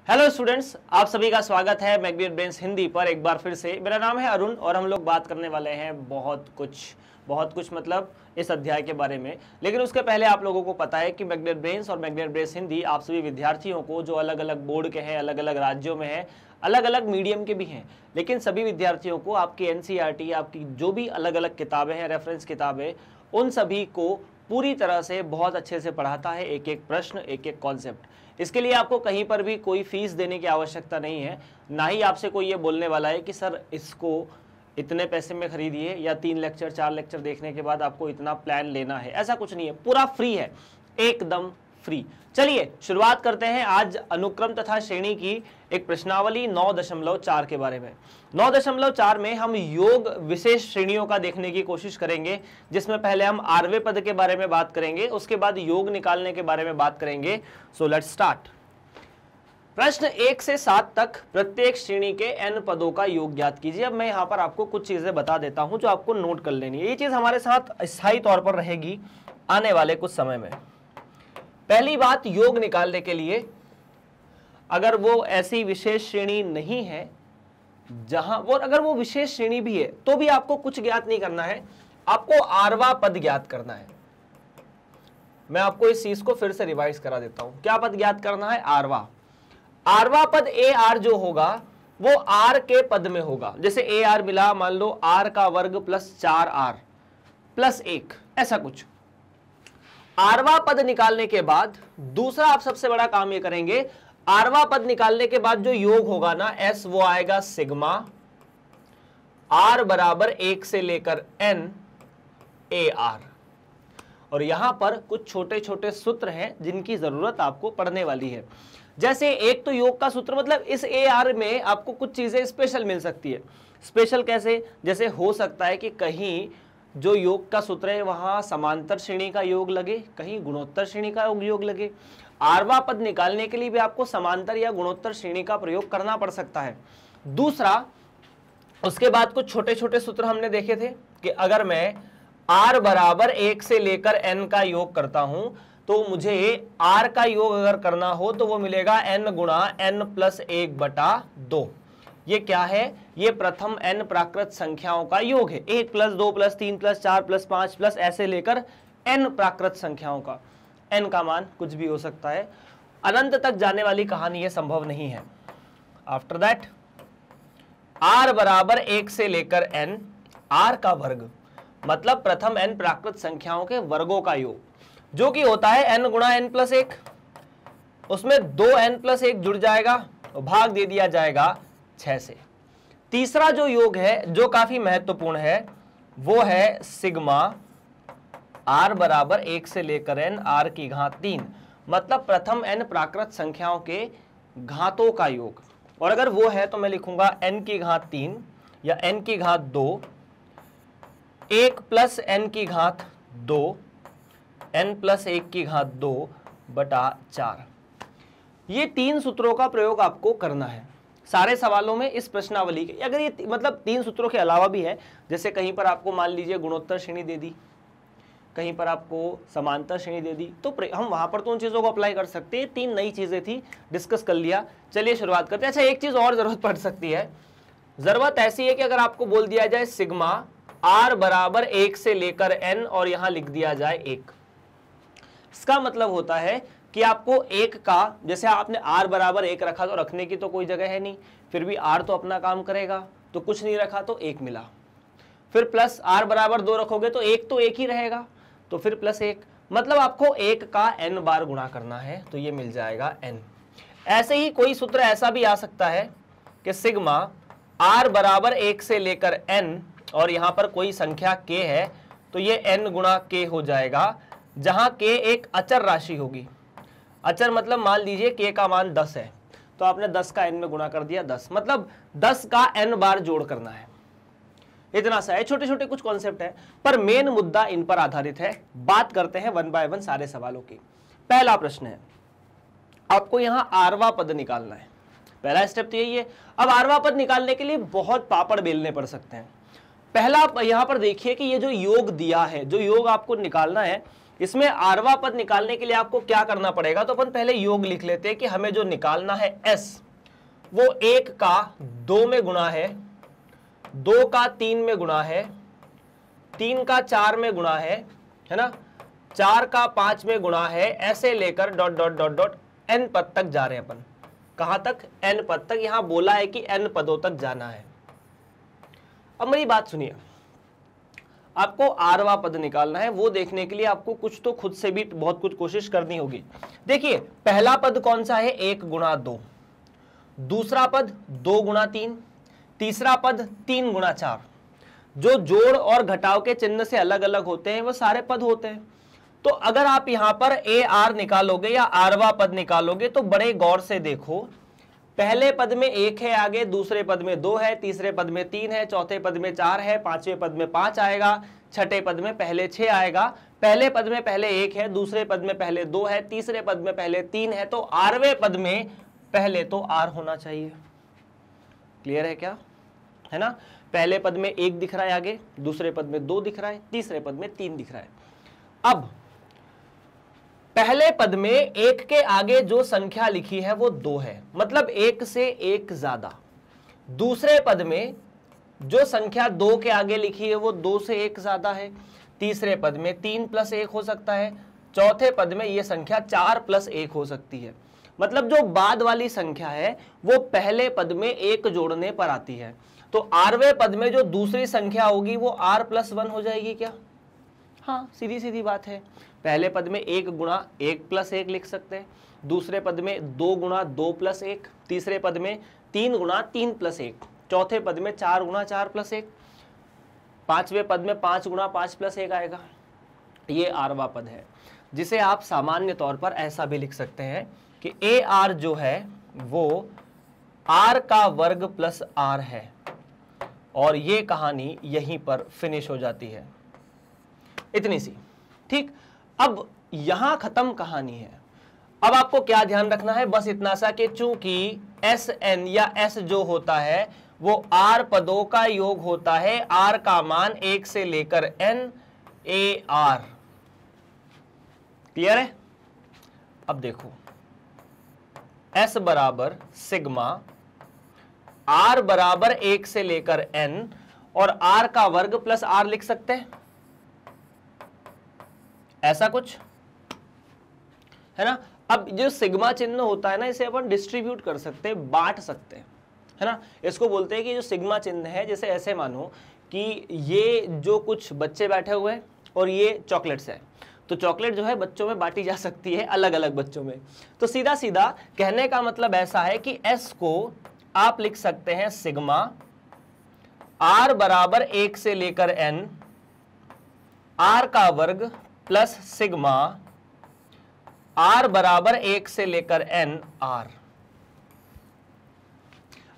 Hello students, आप सभी का स्वागत है मैग्नेट ब्रेन्स हिंदी पर एक बार फिर से। मेरा नाम है अरुण और हम लोग बात करने वाले हैं बहुत कुछ मतलब इस अध्याय के बारे में। लेकिन उसके पहले आप लोगों को पता है कि मैग्नेट ब्रेन्स और मैग्नेट ब्रेन्स हिंदी आप सभी विद्यार्थियों को जो अलग अलग बोर्ड के हैं, अलग अलग राज्यों में हैं, अलग अलग मीडियम के भी हैं, लेकिन सभी विद्यार्थियों को आपकी एनसीईआरटी, आपकी जो भी अलग अलग किताबें हैं, रेफरेंस किताबें, उन सभी को पूरी तरह से बहुत अच्छे से पढ़ाता है। एक एक प्रश्न, एक एक कॉन्सेप्ट। इसके लिए आपको कहीं पर भी कोई फीस देने की आवश्यकता नहीं है, ना ही आपसे कोई ये बोलने वाला है कि सर इसको इतने पैसे में खरीदिए या 3 लेक्चर 4 लेक्चर देखने के बाद आपको इतना प्लान लेना है। ऐसा कुछ नहीं है, पूरा फ्री है, एकदम फ्री। चलिए शुरुआत करते हैं आज अनुक्रम तथा श्रेणी की एक प्रश्नावली 9.4 के बारे में। 9.4 में हम योग विशेष श्रेणियों का देखने की कोशिश करेंगे, जिसमें पहले हम आरवे पद के बारे में बात करेंगे, उसके बाद योग निकालने के बारे में बात करेंगे। So let's start. प्रश्न 1 से 7 तक प्रत्येक श्रेणी के n पदों का योग ज्ञात कीजिए। अब मैं यहां पर आपको कुछ चीजें बता देता हूं जो आपको नोट कर लेनी है। ये चीज हमारे साथ स्थायी तौर पर रहेगी आने वाले कुछ समय में। पहली बात, योग निकालने के लिए अगर वो ऐसी विशेष श्रेणी नहीं है जहां वो, अगर वो विशेष श्रेणी भी है तो भी आपको कुछ ज्ञात नहीं करना है, आपको आरवा पद ज्ञात करना है। मैं आपको इस चीज को फिर से रिवाइज करा देता हूं। क्या पद ज्ञात करना है? आरवा। आरवा पद ए आर जो होगा वो आर के पद में होगा। जैसे ए आर मिला, मान लो आर का वर्ग प्लस 4r प्लस 1, ऐसा कुछ। आरवा पद निकालने के बाद दूसरा आप सबसे बड़ा काम ये करेंगे, आरवा पद निकालने के बाद जो योग होगा ना एस, वो आएगा सिग्मा आर बराबर 1 से लेकर n ए आर। और यहां पर कुछ छोटे छोटे सूत्र हैं जिनकी जरूरत आपको पढ़ने वाली है। जैसे एक तो योग का सूत्र, मतलब इस ए आर में आपको कुछ चीजें स्पेशल मिल सकती है। स्पेशल कैसे? जैसे हो सकता है कि कहीं जो योग का सूत्र है वहां समांतर श्रेणी का योग लगे, कहीं गुणोत्तर श्रेणी का योग लगे। आरवा पद निकालने के लिए भी आपको समांतर या गुणोत्तर श्रेणी का प्रयोग करना पड़ सकता है। दूसरा, उसके बाद कुछ छोटे छोटे सूत्र हमने देखे थे कि अगर मैं r बराबर 1 से लेकर n का योग करता हूं तो मुझे r का योग अगर करना हो तो वो मिलेगा n गुणा n प्लस 1/2। ये क्या है? ये प्रथम n प्राकृत संख्याओं का योग है। 1 plus 2 plus 3 plus 4 plus 5 plus ऐसे लेकर n प्राकृत संख्याओं का। n का मान कुछ भी हो सकता है। अनंत तक जाने वाली कहानी ये संभव नहीं है। आफ्टर दैट r बराबर 1 से लेकर n, r का वर्ग मतलब प्रथम n प्राकृत संख्याओं के वर्गों का योग, जो कि होता है n गुणा n प्लस 1। उसमें 2n प्लस 1 जुड़ जाएगा, भाग दे दिया जाएगा 6 से। तीसरा जो योग है जो काफी महत्वपूर्ण है वो है सिग्मा r बराबर 1 से लेकर n r की घात 3, मतलब प्रथम n प्राकृत संख्याओं के घातों का योग। और अगर वो है तो मैं लिखूंगा n की घात 3 या n की घात 2, 1 प्लस n की घात 2, n प्लस 1 की घात 2/4। ये 3 सूत्रों का प्रयोग आपको करना है सारे सवालों में इस प्रश्नावली के। अगर ये मतलब 3 सूत्रों के अलावा भी है, जैसे कहीं पर आपको मान लीजिए गुणोत्तर श्रेणी दे दी, कहीं पर आपको समांतर श्रेणी दे दी, तो हम वहां पर तो उन चीजों को अप्लाई कर सकते हैं। 3 नई चीजें थी, डिस्कस कर लिया। चलिए शुरुआत करते हैं। अच्छा, एक चीज और जरूरत पड़ सकती है। जरूरत ऐसी है कि अगर आपको बोल दिया जाए सिग्मा r बराबर 1 से लेकर n और यहां लिख दिया जाए 1, इसका मतलब होता है कि आपको 1 का, जैसे आपने r बराबर 1 रखा तो रखने की तो कोई जगह है नहीं, फिर भी r तो अपना काम करेगा, तो कुछ नहीं रखा तो 1 मिला। फिर प्लस r बराबर 2 रखोगे तो 1 तो 1 ही रहेगा, तो फिर प्लस 1, मतलब आपको 1 का n बार गुणा करना है, तो ये मिल जाएगा n। ऐसे ही कोई सूत्र ऐसा भी आ सकता है कि सिग्मा r बराबर 1 से लेकर n और यहां पर कोई संख्या k है तो ये n गुणा k हो जाएगा, जहां k एक अचर राशि होगी। अचर मतलब मान लीजिए k का मान 10 है तो आपने 10 का n में गुणा कर दिया 10, मतलब 10 का n बार जोड़ करना है। इतना सा है, छोटे छोटे कुछ कॉन्सेप्ट है, पर मेन मुद्दा इन पर आधारित है। बात करते हैं 1 बाय 1 सारे सवालों की। पहला प्रश्न है, आपको यहां आरवा पद निकालना है। पहला स्टेप तो यही है। अब आरवा पद निकालने के लिए बहुत पापड़ बेलने पड़ सकते हैं। पहला यहां पर देखिए कि ये जो योग दिया है, जो योग आपको निकालना है, इसमें आरवा पद निकालने के लिए आपको क्या करना पड़ेगा, तो अपन पहले योग लिख लेते हैं कि हमें जो निकालना है s, वो 1 का 2 में गुणा है, 2 का 3 में गुणा है, 3 का 4 में गुणा है ना, 4 का 5 में गुणा है, ऐसे लेकर dot dot dot dot n पद तक जा रहे हैं अपन। कहां तक? n पद तक। यहां बोला है कि n पदों तक जाना है। अब मेरी बात सुनिए, आपको आरवा पद निकालना है, वो देखने के लिए आपको कुछ तो खुद से भी बहुत कुछ कोशिश करनी होगी। देखिए पहला पद कौन सा है? 1 गुणा 2, दूसरा पद 2 गुणा 3, तीसरा पद 3 गुणा 4। जो जोड़ और घटाव के चिन्ह से अलग अलग होते हैं वो सारे पद होते हैं। तो अगर आप यहां पर ए आर निकालोगे या आरवा पद निकालोगे तो बड़े गौर से देखो, पहले पद में 1 है आगे, दूसरे पद में 2 है, तीसरे पद में 3 है, चौथे पद में 4 है, पांचवें पद में 5 आएगा, छठे पद में पहले 6 आएगा, पहले पद में पहले 1 है, दूसरे पद में पहले 2 है, तीसरे पद में पहले 3 है, तो आरवें पद में पहले तो आर होना चाहिए। क्लियर है क्या? है ना? पहले पद में 1 दिख रहा है आगे, दूसरे पद में 2 दिख रहा है, तीसरे पद में 3 दिख रहा है। अब पहले पद में 1 के आगे जो संख्या लिखी है वो 2 है, मतलब 1 से 1 ज्यादा। दूसरे पद में जो संख्या 2 के आगे लिखी है वो 2 से 1 ज्यादा है। तीसरे पद में 3 + 1 हो सकता है। चौथे पद में यह संख्या 4 + 1 हो सकती है। मतलब जो बाद वाली संख्या है वो पहले पद में 1 जोड़ने पर आती है। तो आरवें पद में जो दूसरी संख्या होगी वो r + 1 हो जाएगी क्या? हाँ, सीधी सीधी बात है। पहले पद में 1 गुणा 1 + 1 लिख सकते हैं, दूसरे पद में 2 गुणा 2 + 1, तीसरे पद में 3 गुणा 3 + 1, चौथे पद में 4 गुणा 4 + 1, पांचवें पद में 5 गुणा 5 + 1 आएगा। ये आरवा पद है, जिसे आप सामान्य तौर पर ऐसा भी लिख सकते हैं कि ए आर जो है वो r का वर्ग + r है, और ये कहानी यहीं पर फिनिश हो जाती है। इतनी सी, ठीक। अब यहां खत्म कहानी है। अब आपको क्या ध्यान रखना है? बस इतना सा कि चूंकि एस एन या एस जो होता है वो आर पदों का योग होता है, आर का मान 1 से लेकर n ए आर। क्लियर है? अब देखो, s बराबर सिग्मा, r बराबर 1 से लेकर n, और r का वर्ग + r लिख सकते हैं, ऐसा कुछ है ना। अब जो सिग्मा चिन्ह होता है ना, इसे अपन डिस्ट्रीब्यूट कर सकते हैं, बांट सकते हैं, है ना। इसको बोलते हैं कि जो सिग्मा चिन्ह है, जैसे ऐसे मानो कि ये जो कुछ बच्चे बैठे हुए हैं और ये चॉकलेट्स है, तो चॉकलेट जो है बच्चों में बांटी जा सकती है, अलग अलग बच्चों में। तो सीधा सीधा कहने का मतलब ऐसा है कि s को आप लिख सकते हैं सिग्मा r बराबर 1 से लेकर n, r का वर्ग + सिग्मा r बराबर 1 से लेकर n r।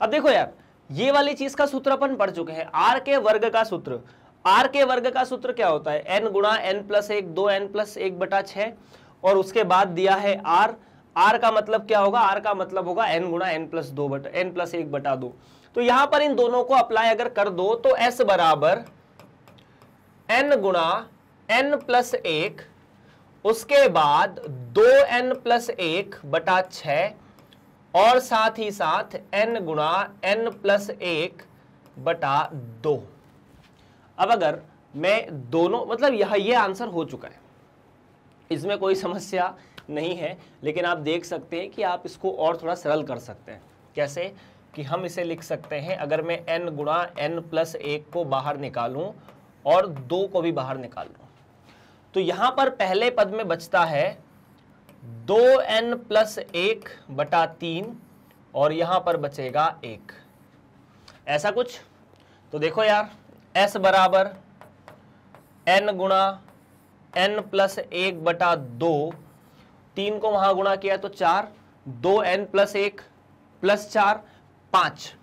अब देखो यार, ये वाली चीज का सूत्र अपन पढ़ चुके हैं, r के वर्ग का सूत्र। r के वर्ग का सूत्र क्या होता है? n गुणा n + 1, 2n + 1/6, और उसके बाद दिया है r। r का मतलब क्या होगा? r का मतलब होगा n गुणा n + 1/2। तो यहां पर इन दोनों को अप्लाई अगर कर दो तो s बराबर n गुणा n + 1, उसके बाद 2n + 1/6, और साथ ही साथ n गुणा n + 1/2। अब अगर मैं दोनों, मतलब ये आंसर हो चुका है, इसमें कोई समस्या नहीं है, लेकिन आप देख सकते हैं कि आप इसको और थोड़ा सरल कर सकते हैं। कैसे? कि हम इसे लिख सकते हैं, अगर मैं n गुणा n + 1 को बाहर निकालूं और 2 को भी बाहर निकाल लूं, तो यहां पर पहले पद में बचता है 2n + 1/3, और यहां पर बचेगा 1, ऐसा कुछ। तो देखो यार, s बराबर n गुणा n + 1/2, 3 को वहां गुणा किया तो 4, 2n + 1 + 4 5,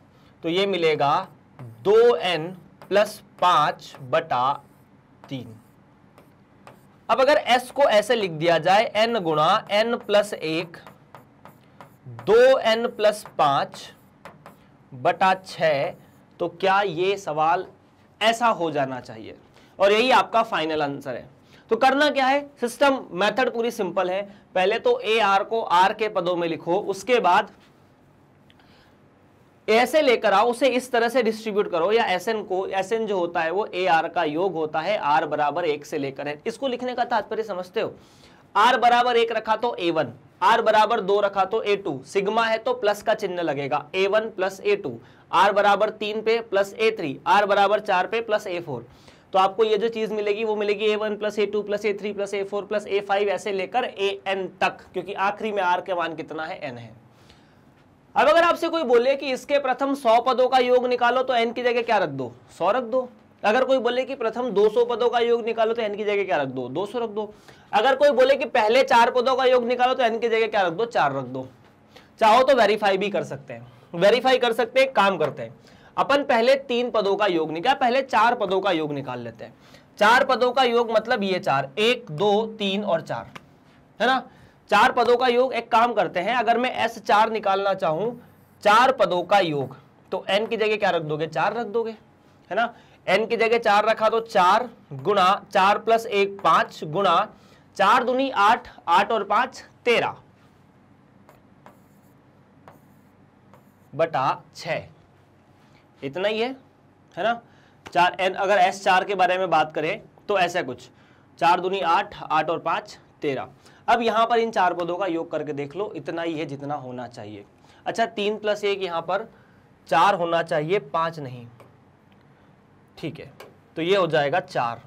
तो ये मिलेगा 2n + 5/3। अब अगर s को ऐसे लिख दिया जाए, n गुणा n + 1, 2n + 5/6, तो क्या ये सवाल ऐसा हो जाना चाहिए? और यही आपका फाइनल आंसर है। तो करना क्या है, सिस्टम मेथड पूरी सिंपल है। पहले तो ए आर को आर के पदों में लिखो, उसके बाद ऐसे लेकर आओ, उसे इस तरह से डिस्ट्रीब्यूट करो, या एसएन को, एसएन जो होता है वो ए आर का योग होता है, आर बराबर 1 से लेकर है। इसको लिखने का तात्पर्य समझते हो, आर बराबर 1 रखा तो A1, आर बराबर 2 रखा तो A2, सिग्मा है तो प्लस का चिन्ह लगेगा, A1 प्लस A2, आर बराबर 3 पे प्लस A3, आर बराबर 4 पे प्लस A4। तो आपको ये जो चीज मिलेगी वो मिलेगी A1 plus A2 plus A3 plus A4 plus A5 ऐसे लेकर AN तक, क्योंकि आखिरी में आर के मान कितना है, N है। अब अगर आपसे कोई बोले कि इसके प्रथम 100 पदों का योग निकालो तो n की जगह क्या रख दो, 100 रख दो। अगर कोई बोले कि प्रथम 200 पदों का योग निकालो तो n की जगह क्या रख दो, 200 रख दो। अगर कोई बोले कि पहले 4 पदों का योग निकालो तो n की जगह क्या रख दो, 4 रख दो। चाहो तो वेरीफाई भी कर सकते हैं, वेरीफाई कर सकते हैं। काम करते हैं, अपन पहले 3 पदों का योग निकाल, पहले 4 पदों का योग निकाल लेते हैं। 4 पदों का योग मतलब ये 4, 1 2 3 और 4 है ना। 4 पदों का योग, एक काम करते हैं, अगर मैं S4 निकालना चाहूं 4 पदों का योग, तो n की जगह क्या रख दोगे, 4 रख दोगे, है ना। n की जगह 4 रखा तो 4 गुणा 4 प्लस 1 5 गुणा 4 दूनी 8, 8 और 5 13 बटा 6, इतना ही है ना। 4 n, अगर S4 के बारे में बात करें तो ऐसा कुछ, 4 दूनी 8, 8 और 5 13। अब यहां पर इन 4 पदों का योग करके देख लो, इतना ही है जितना होना चाहिए। अच्छा 3 प्लस 1 यहां पर 4 होना चाहिए, 5 नहीं, ठीक है। तो ये हो जाएगा 4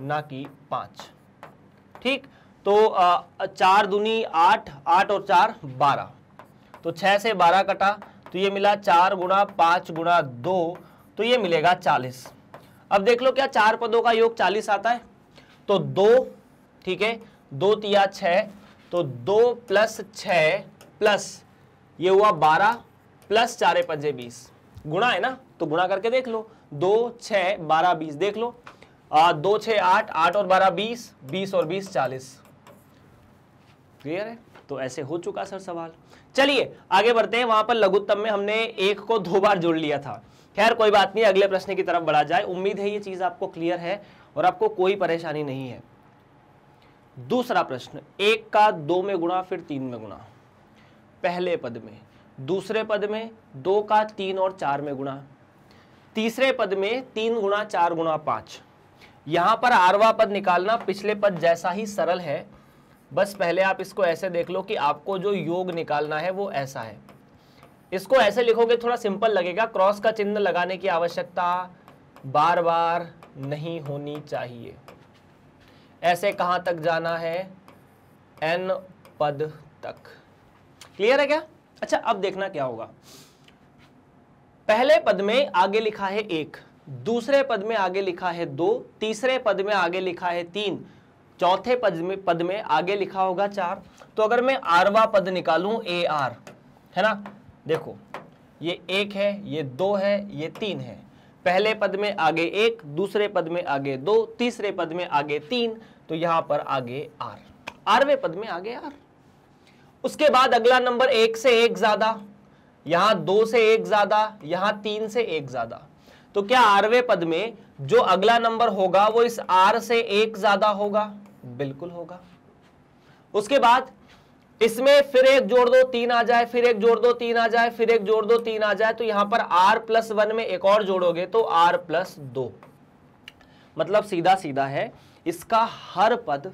ना कि 5, ठीक। तो 4 दूनी 8, 8 और 4 12, तो 6 से 12 कटा तो ये मिला 4 गुणा 5 गुणा 2, तो ये मिलेगा 40। अब देख लो क्या 4 पदों का योग 40 आता है, तो 2, ठीक है, 2 तिया 6, तो 2 प्लस 6 प्लस ये हुआ 12 प्लस 4 पंजे 20, गुणा है ना, तो गुणा करके देख लो, 2 6 12 20, देख लो 2 6 8, 8 और 12 20, 20 और 20 40। क्लियर है। तो ऐसे हो चुका सर सवाल। चलिए आगे बढ़ते हैं। वहां पर लघुत्तम में हमने 1 को 2 बार जोड़ लिया था, खैर कोई बात नहीं, अगले प्रश्न की तरफ बढ़ा जाए। उम्मीद है ये चीज आपको क्लियर है और आपको कोई परेशानी नहीं है। दूसरा प्रश्न, 1 का 2 में गुणा फिर 3 में गुणा, पहले पद में, दूसरे पद में 2 का 3 और 4 में गुणा, तीसरे पद में 3 गुणा 4 गुणा 5। यहां पर आरवा पद निकालना पिछले पद जैसा ही सरल है, बस पहले आप इसको ऐसे देख लो कि आपको जो योग निकालना है वो ऐसा है। इसको ऐसे लिखोगे थोड़ा सिंपल लगेगा, क्रॉस का चिन्ह लगाने की आवश्यकता बार बार नहीं होनी चाहिए। ऐसे कहां तक जाना है, n पद तक। क्लियर है क्या। अच्छा अब देखना क्या होगा, पहले पद में आगे लिखा है 1, दूसरे पद में आगे लिखा है 2, तीसरे पद में आगे लिखा है 3, चौथे पद में आगे लिखा होगा 4। तो अगर मैं आरवा पद निकालूं ए आर, है ना, देखो ये 1 है, ये 2 है, ये 3 है। पहले पद में आगे 1, दूसरे पद में आगे 2, तीसरे पद में आगे 3, तो यहां पर आगे आर, आरवें पद में आगे आर। उसके बाद अगला नंबर 1 से 1 ज्यादा, यहां 2 से 1 ज्यादा, यहां 3 से 1 ज्यादा। तो क्या आरवें पद में जो अगला नंबर होगा वो इस आर से 1 ज्यादा होगा, बिल्कुल होगा। उसके बाद इसमें फिर 1 जोड़ दो 3 आ जाए, फिर 1 जोड़ दो 3 आ जाए, फिर 1 जोड़ दो 3 आ जाए, तो यहां पर r+1 में एक और जोड़ोगे तो r+2। मतलब सीधा सीधा है, इसका हर पद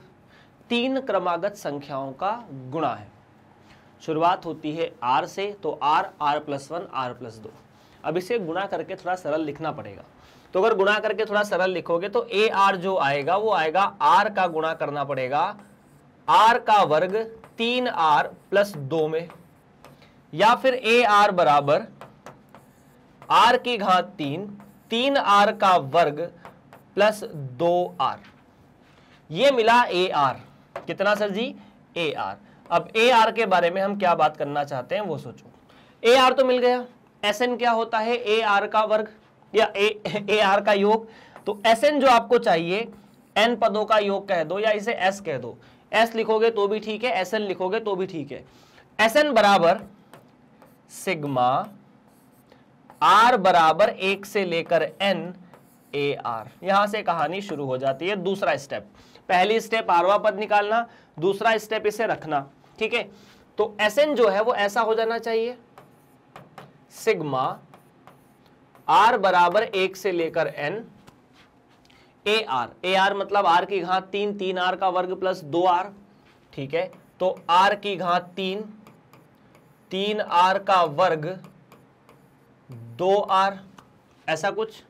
3 क्रमागत संख्याओं का गुणा है। शुरुआत होती है r से, तो r, r+1, r+2। अब इसे गुणा करके थोड़ा सरल लिखना पड़ेगा। तो अगर गुणा करके थोड़ा सरल लिखोगे तो ए आर जो आएगा वो आएगा r का गुणा करना पड़ेगा r का वर्ग 3r+2 में, या फिर ए आर बराबर r की घात 3, 3r का वर्ग प्लस 2r। ये मिला ए आर, कितना सर जी, ए आर। अब ए आर के बारे में हम क्या बात करना चाहते हैं वो सोचो। ए आर तो मिल गया, एस एन क्या होता है, ए आर का वर्ग या ए आर का योग। तो एस एन जो आपको चाहिए, एन पदों का योग कह दो या इसे एस कह दो, एस लिखोगे तो भी ठीक है, एस एन लिखोगे तो भी ठीक है। एस एन बराबर सिग्मा आर बराबर 1 से लेकर एन ए आर। यहां से कहानी शुरू हो जाती है। दूसरा स्टेप, पहली स्टेप आरवा पद निकालना, दूसरा स्टेप इसे रखना, ठीक है। तो Sn जो है वो ऐसा हो जाना चाहिए, सिग्मा r बराबर 1 से लेकर n AR मतलब r की घात 3, 3r का वर्ग प्लस 2r, ठीक है। तो r की घात 3, 3r का वर्ग 2r, ऐसा कुछ।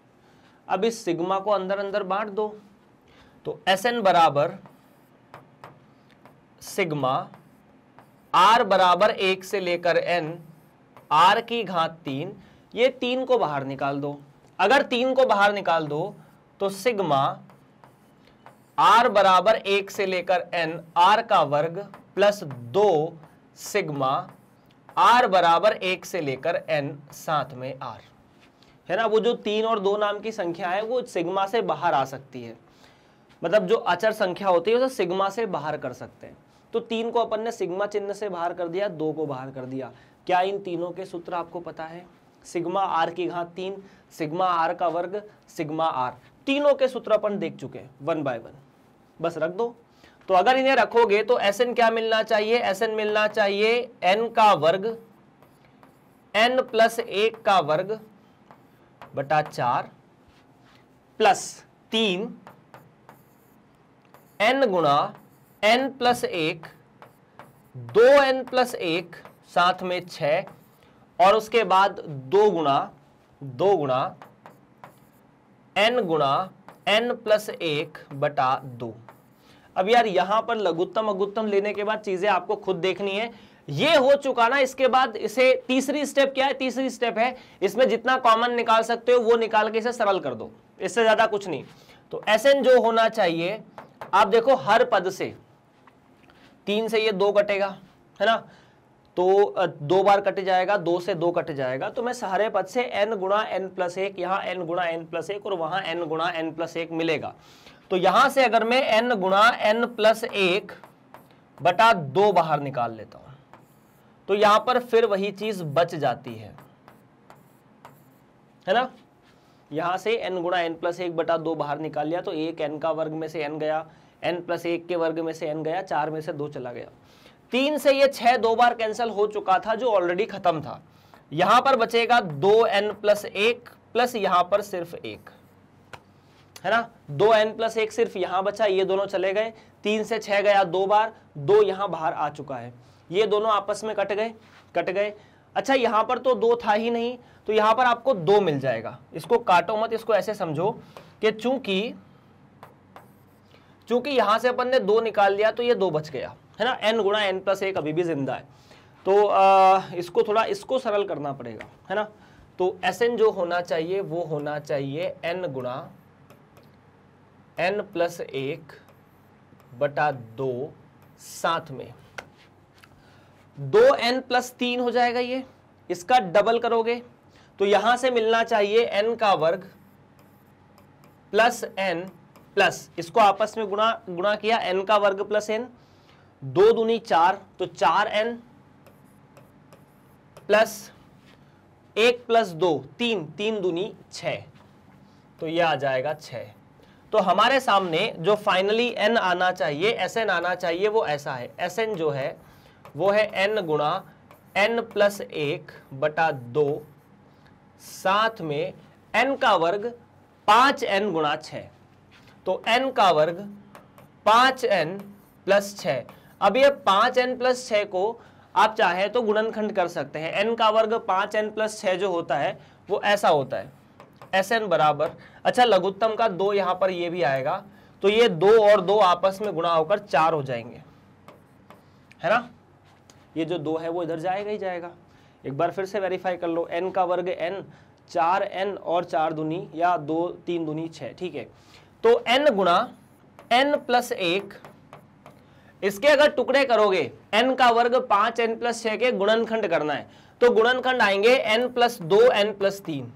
अब इस सिग्मा को अंदर अंदर बांट दो, तो Sn बराबर सिग्मा r बराबर 1 से लेकर n r की घात 3, ये 3 को बाहर निकाल दो। अगर 3 को बाहर निकाल दो तो सिग्मा r बराबर 1 से लेकर n r का वर्ग प्लस 2 सिग्मा r बराबर 1 से लेकर n साथ में r, है ना। वो जो 3 और 2 नाम की संख्या है वो सिग्मा से बाहर आ सकती है, मतलब जो अचर संख्या होती है उसे सिग्मा से बाहर कर सकते हैं। तो 3 को अपन ने सिग्मा चिन्ह से बाहर कर दिया, 2 को बाहर कर दिया। क्या इन तीनों के सूत्र आपको पता है? सिग्मा r की घात 3, सिग्मा r का वर्ग, सिग्मा r, तीनों के सूत्र अपन देख चुके हैं 1 बाय 1, बस रख दो। तो अगर इन्हें रखोगे तो Sn क्या मिलना चाहिए? Sn मिलना चाहिए n का वर्ग, n प्लस 1 का वर्ग बटा 4 प्लस 3 n गुणा n प्लस 1, 2n प्लस 1 साथ में 6, और उसके बाद 2 गुणा n गुणा n प्लस 1 बटा 2। अब यार यहां पर लघुत्तम अगुत्तम लेने के बाद चीजें आपको खुद देखनी है। ये हो चुका ना, इसके बाद इसे तीसरी स्टेप क्या है? तीसरी स्टेप है इसमें जितना कॉमन निकाल सकते हो वो निकाल के इसे सरल कर दो, इससे ज्यादा कुछ नहीं। तो Sn जो होना चाहिए, आप देखो हर पद से 3 से ये 2 कटेगा, है ना, तो 2 बार कट जाएगा, 2 से 2 कट जाएगा। तो मैं सारे पद से n गुणा n प्लस 1, यहाँ n गुणा n प्लस 1 और वहां n गुणा n प्लस 1 मिलेगा। तो यहां से अगर मैं n गुणा n प्लस 1 बटा 2 बाहर निकाल लेता हूं तो यहां पर फिर वही चीज बच जाती है ना। यहां से n गुणा n प्लस 1 बटा 2 बाहर निकाल लिया तो 1 n का वर्ग में से n गया, n प्लस 1 के वर्ग में से n गया, 4 में से 2 चला गया। 3 से ये 6 2 बार कैंसिल हो चुका था जो ऑलरेडी खत्म था। यहां पर बचेगा 2n प्लस 1 प्लस यहां पर सिर्फ 1, है ना। 2n प्लस 1 सिर्फ यहां बचा, ये दोनों चले गए। 3 से 6 गया 2 बार, 2 यहां बाहर आ चुका है, ये दोनों आपस में कट गए। अच्छा यहां पर तो 2 था ही नहीं, तो यहां पर आपको 2 मिल जाएगा। इसको काटो मत, इसको ऐसे समझो कि चूंकि यहां से अपन ने 2 निकाल लिया तो ये 2 बच गया, है ना। n गुणा n प्लस 1 अभी भी जिंदा है, तो इसको थोड़ा इसको सरल करना पड़ेगा, है ना। तो Sn जो होना चाहिए वो होना चाहिए n गुणा n प्लस 1 बटा 2 साथ में 2n प्लस 3 हो जाएगा। ये इसका डबल करोगे तो यहां से मिलना चाहिए n का वर्ग प्लस n प्लस, इसको आपस में गुणा किया, n का वर्ग प्लस n, 2 दूनी 4 तो 4n प्लस 1 प्लस 2 3, 3 दूनी 6, तो ये आ जाएगा 6। तो हमारे सामने जो फाइनली n आना चाहिए, Sn आना चाहिए, वो ऐसा है। Sn जो है वो है n गुणा n प्लस 1 बटा 2 साथ में n का वर्ग 5n गुणा 6, तो n का वर्ग 5n प्लस 6। अब ये 5n प्लस 6 को आप चाहे तो गुणनखंड कर सकते हैं। n का वर्ग 5n प्लस 6 जो होता है वो ऐसा होता है, Sn बराबर, अच्छा लघुत्तम का 2 यहां पर ये भी आएगा, तो ये 2 और 2 आपस में गुणा होकर 4 हो जाएंगे, है ना। ये जो 2 है वो इधर जाएगा ही जाएगा। एक बार फिर से वेरीफाई कर लो, n का वर्ग n, 4n और 4 दूनी या 2 3 दूनी 6, ठीक है। तो n गुणा n प्लस 1, इसके अगर टुकड़े करोगे, n का वर्ग 5n प्लस 6 के गुणनखंड करना है, तो गुणनखंड आएंगे n प्लस 2 n प्लस 3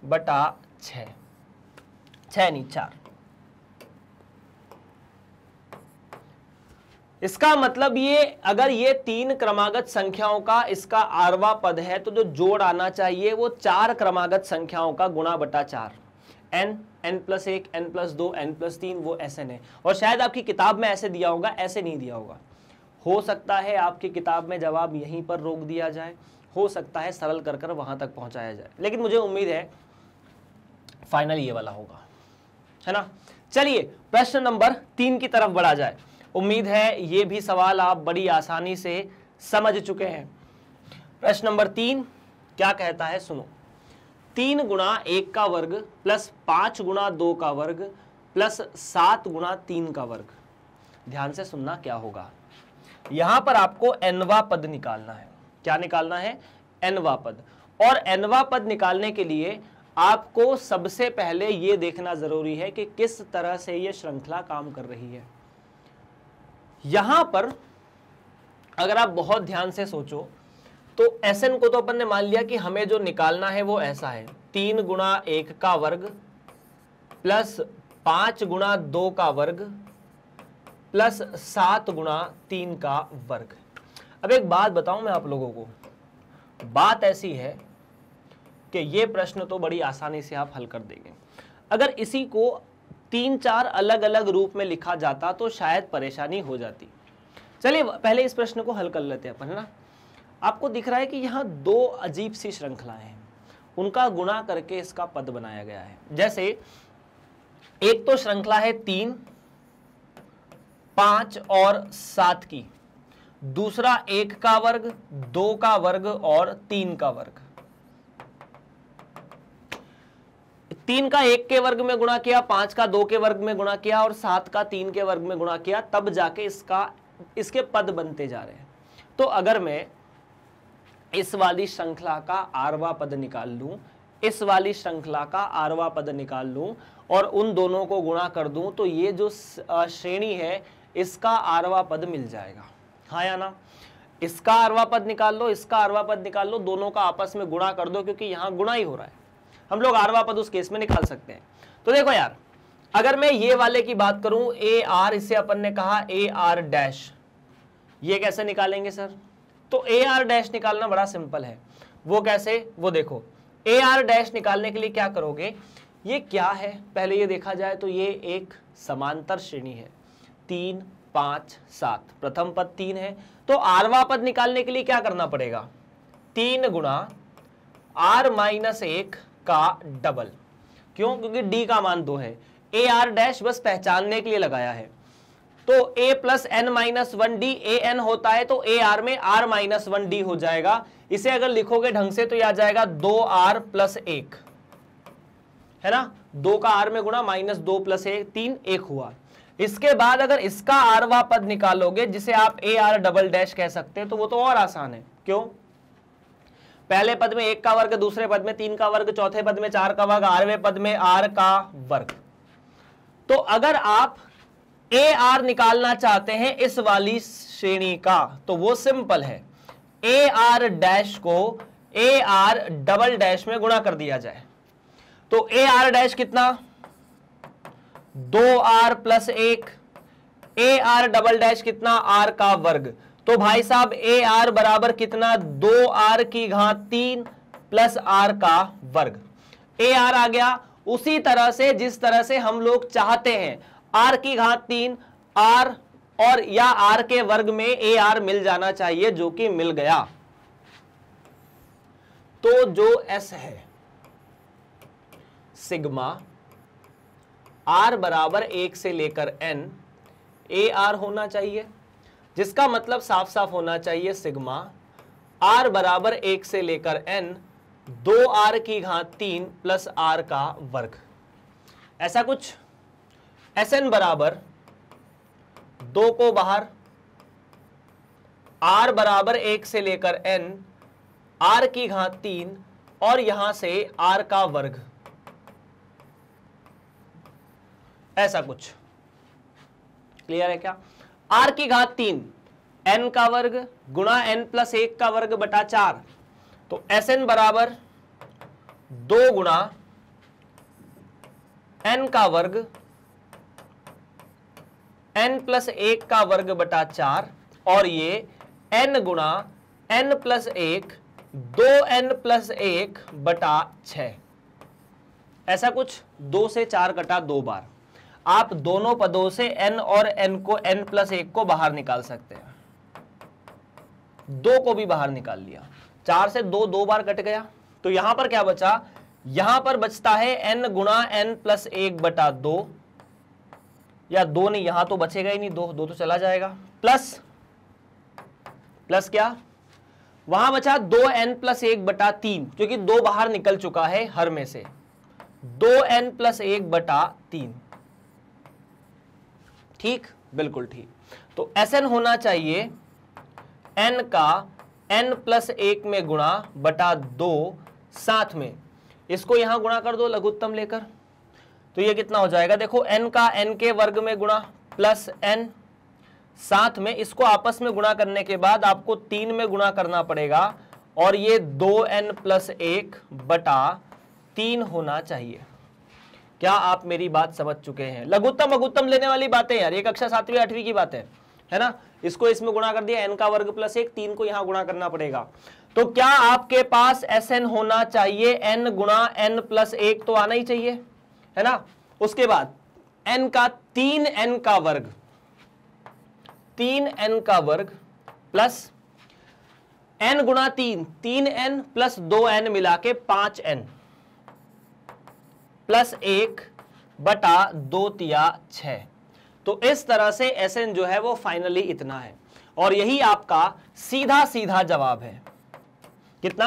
बटा 6, 6 नहीं 4। इसका मतलब ये, अगर ये 3 क्रमागत संख्याओं का इसका आरवा पद है तो जो जोड़ आना चाहिए वो 4 क्रमागत संख्याओं का गुणा बटा 4। n, n+1, n+2, n+3 वो Sn है। और शायद आपकी किताब में ऐसे दिया होगा, ऐसे नहीं दिया होगा। हो सकता है आपकी किताब में जवाब यहीं पर रोक दिया जाए, हो सकता है सरल कर कर वहां तक पहुंचाया जाए, लेकिन मुझे उम्मीद है फाइनल ये वाला होगा, है ना। चलिए प्रश्न नंबर 3 की तरफ बढ़ा जाए। उम्मीद है ये भी सवाल आप बड़ी आसानी से समझ चुके हैं। प्रश्न नंबर 3 क्या कहता है, सुनो। 3 गुणा 1 का वर्ग प्लस 5 गुणा 2 का वर्ग प्लस 7 गुणा 3 का वर्ग। ध्यान से सुनना क्या होगा। यहां पर आपको nवा पद निकालना है। क्या निकालना है? nवा पद। और nवा पद निकालने के लिए आपको सबसे पहले यह देखना जरूरी है कि किस तरह से यह श्रृंखला काम कर रही है। यहां पर अगर आप बहुत ध्यान से सोचो तो Sn को तो अपन ने मान लिया कि हमें जो निकालना है वो ऐसा है, 3 गुणा 1 का वर्ग प्लस 5 गुणा 2 का वर्ग प्लस 7 गुणा 3 का वर्ग। अब एक बात बताऊं मैं आप लोगों को, बात ऐसी है कि ये प्रश्न तो बड़ी आसानी से आप हल कर देंगे। अगर इसी को 3-4 अलग अलग रूप में लिखा जाता तो शायद परेशानी हो जाती। चलिए पहले इस प्रश्न को हल कर लेते हैं अपन, है ना। आपको दिख रहा है कि यहाँ 2 अजीब सी श्रृंखलाएं हैं, उनका गुणा करके इसका पद बनाया गया है। जैसे एक तो श्रृंखला है 3, 5 और 7 की, दूसरा 1 का वर्ग, 2 का वर्ग और 3 का वर्ग। 3 का 1 के वर्ग में गुणा किया, 5 का 2 के वर्ग में गुणा किया और 7 का 3 के वर्ग में गुणा किया, तब जाके इसके पद बनते जा रहे हैं। तो अगर मैं इस वाली श्रृंखला का आरवा पद निकाल लूं, इस वाली श्रृंखला का आरवा पद निकाल लूं और उन दोनों को गुणा कर दूं, तो ये जो श्रेणी है इसका आरवा पद मिल जाएगा, हाँ या ना। इसका आरवा पद निकाल लो, इसका आरवा पद निकाल लो, दोनों का आपस में गुणा कर दो, क्योंकि यहां गुणा ही हो रहा है। हम लोग आरवा पद उस केस में निकाल सकते हैं। तो देखो यार, अगर मैं ये वाले की बात करूं, ए आर, इसे अपन ने कहा ए आर डैश, ये कैसे निकालेंगे सर? तो ए आर डैश निकालना बड़ा सिंपल है। वो कैसे? वो देखो, ए आर डैश निकालने के लिए क्या करोगे, ये क्या है पहले ये देखा जाए तो ये एक समांतर श्रेणी है, 3, 5, 7। प्रथम पद 3 है, तो आरवा पद निकालने के लिए क्या करना पड़ेगा, 3 गुणा r माइनस 1 का डबल। क्यों? क्योंकि d का मान 2 है। ए आर डैश बस पहचानने के लिए लगाया है। तो a plus n minus 1d, a n होता है तो ए आर में r माइनस 1d हो जाएगा। इसे अगर लिखोगे ढंग से तो यह आ जाएगा 2r प्लस 1, है ना। 2 का r में गुणा, माइनस 2 प्लस 1, 3, 1 हुआ। इसके बाद अगर इसका आरवा पद निकालोगे, जिसे आप ए आर डबल डैश कह सकते हैं, तो वो तो और आसान है। क्यों? पहले पद में 1 का वर्ग, दूसरे पद में 3 का वर्ग, चौथे पद में 4 का वर्ग, 8वें पद में r का वर्ग। तो अगर आप ए आर निकालना चाहते हैं इस वाली श्रेणी का, तो वो सिंपल है, ए आर डैश को ए आर डबल डैश में गुणा कर दिया जाए। तो ए आर डैश कितना, 2r plus 1, A R double dash कितना, r का वर्ग। तो भाई साहब ए आर बराबर कितना, 2r की घात 3 प्लस r का वर्ग। ए आर आ गया। उसी तरह से जिस तरह से हम लोग चाहते हैं r की घात 3, r और या r के वर्ग में ए आर मिल जाना चाहिए, जो कि मिल गया। तो जो s है, सिग्मा r बराबर 1 से लेकर n ए आर होना चाहिए, जिसका मतलब साफ साफ होना चाहिए सिग्मा r बराबर 1 से लेकर n 2r की घात 3 प्लस r का वर्ग। ऐसा कुछ। Sn बराबर 2 को बाहर, r बराबर 1 से लेकर n r की घात 3 और यहां से r का वर्ग, ऐसा कुछ। क्लियर है क्या? r की घात 3, n का वर्ग गुणा n प्लस 1 का वर्ग बटा 4। तो Sn बराबर 2 गुणा n का वर्ग, n प्लस 1 का वर्ग बटा 4, और ये n गुणा n प्लस 1, 2n प्लस 1 बटा 6। ऐसा कुछ 2 से 4 कटा 2 बार। आप दोनों पदों से n और n को n+1 को बाहर निकाल सकते हैं, 2 को भी बाहर निकाल लिया, 4 से 2 बार कट गया, तो यहां पर क्या बचा, यहां पर बचता है n गुणा n+1 बटा 2, या 2 नहीं, यहां तो बचेगा ही नहीं, 2 तो चला जाएगा, प्लस क्या, वहां बचा 2n+1 बटा 3, क्योंकि 2 बाहर निकल चुका है हर में से, 2n+1 बटा 3। ठीक, बिल्कुल ठीक। तो Sn होना चाहिए n का n+1 में गुणा बटा 2, साथ में इसको यहां गुणा कर दो लघुत्तम लेकर, तो ये कितना हो जाएगा, देखो n का n के वर्ग में गुणा प्लस n, साथ में इसको आपस में गुणा करने के बाद आपको 3 में गुणा करना पड़ेगा, और ये 2n+1 बटा 3 होना चाहिए। क्या आप मेरी बात समझ चुके हैं? लघुत्तम अघुत्तम लेने वाली बातें यार, ये कक्षा 7वीं 8वीं की बात है ना। इसको इसमें गुणा कर दिया, n का वर्ग प्लस 1, 3 को यहां गुणा करना पड़ेगा। तो क्या आपके पास Sn होना चाहिए n गुणा n+1, तो आना ही चाहिए, है ना। उसके बाद n का 3n का वर्ग, 3n का वर्ग प्लस n गुणा 3, 3n प्लस 2n मिला के 5n प्लस 1 बटा 2 तिया 6। तो इस तरह से Sn जो है वो फाइनली इतना है, और यही आपका सीधा सीधा जवाब है। कितना?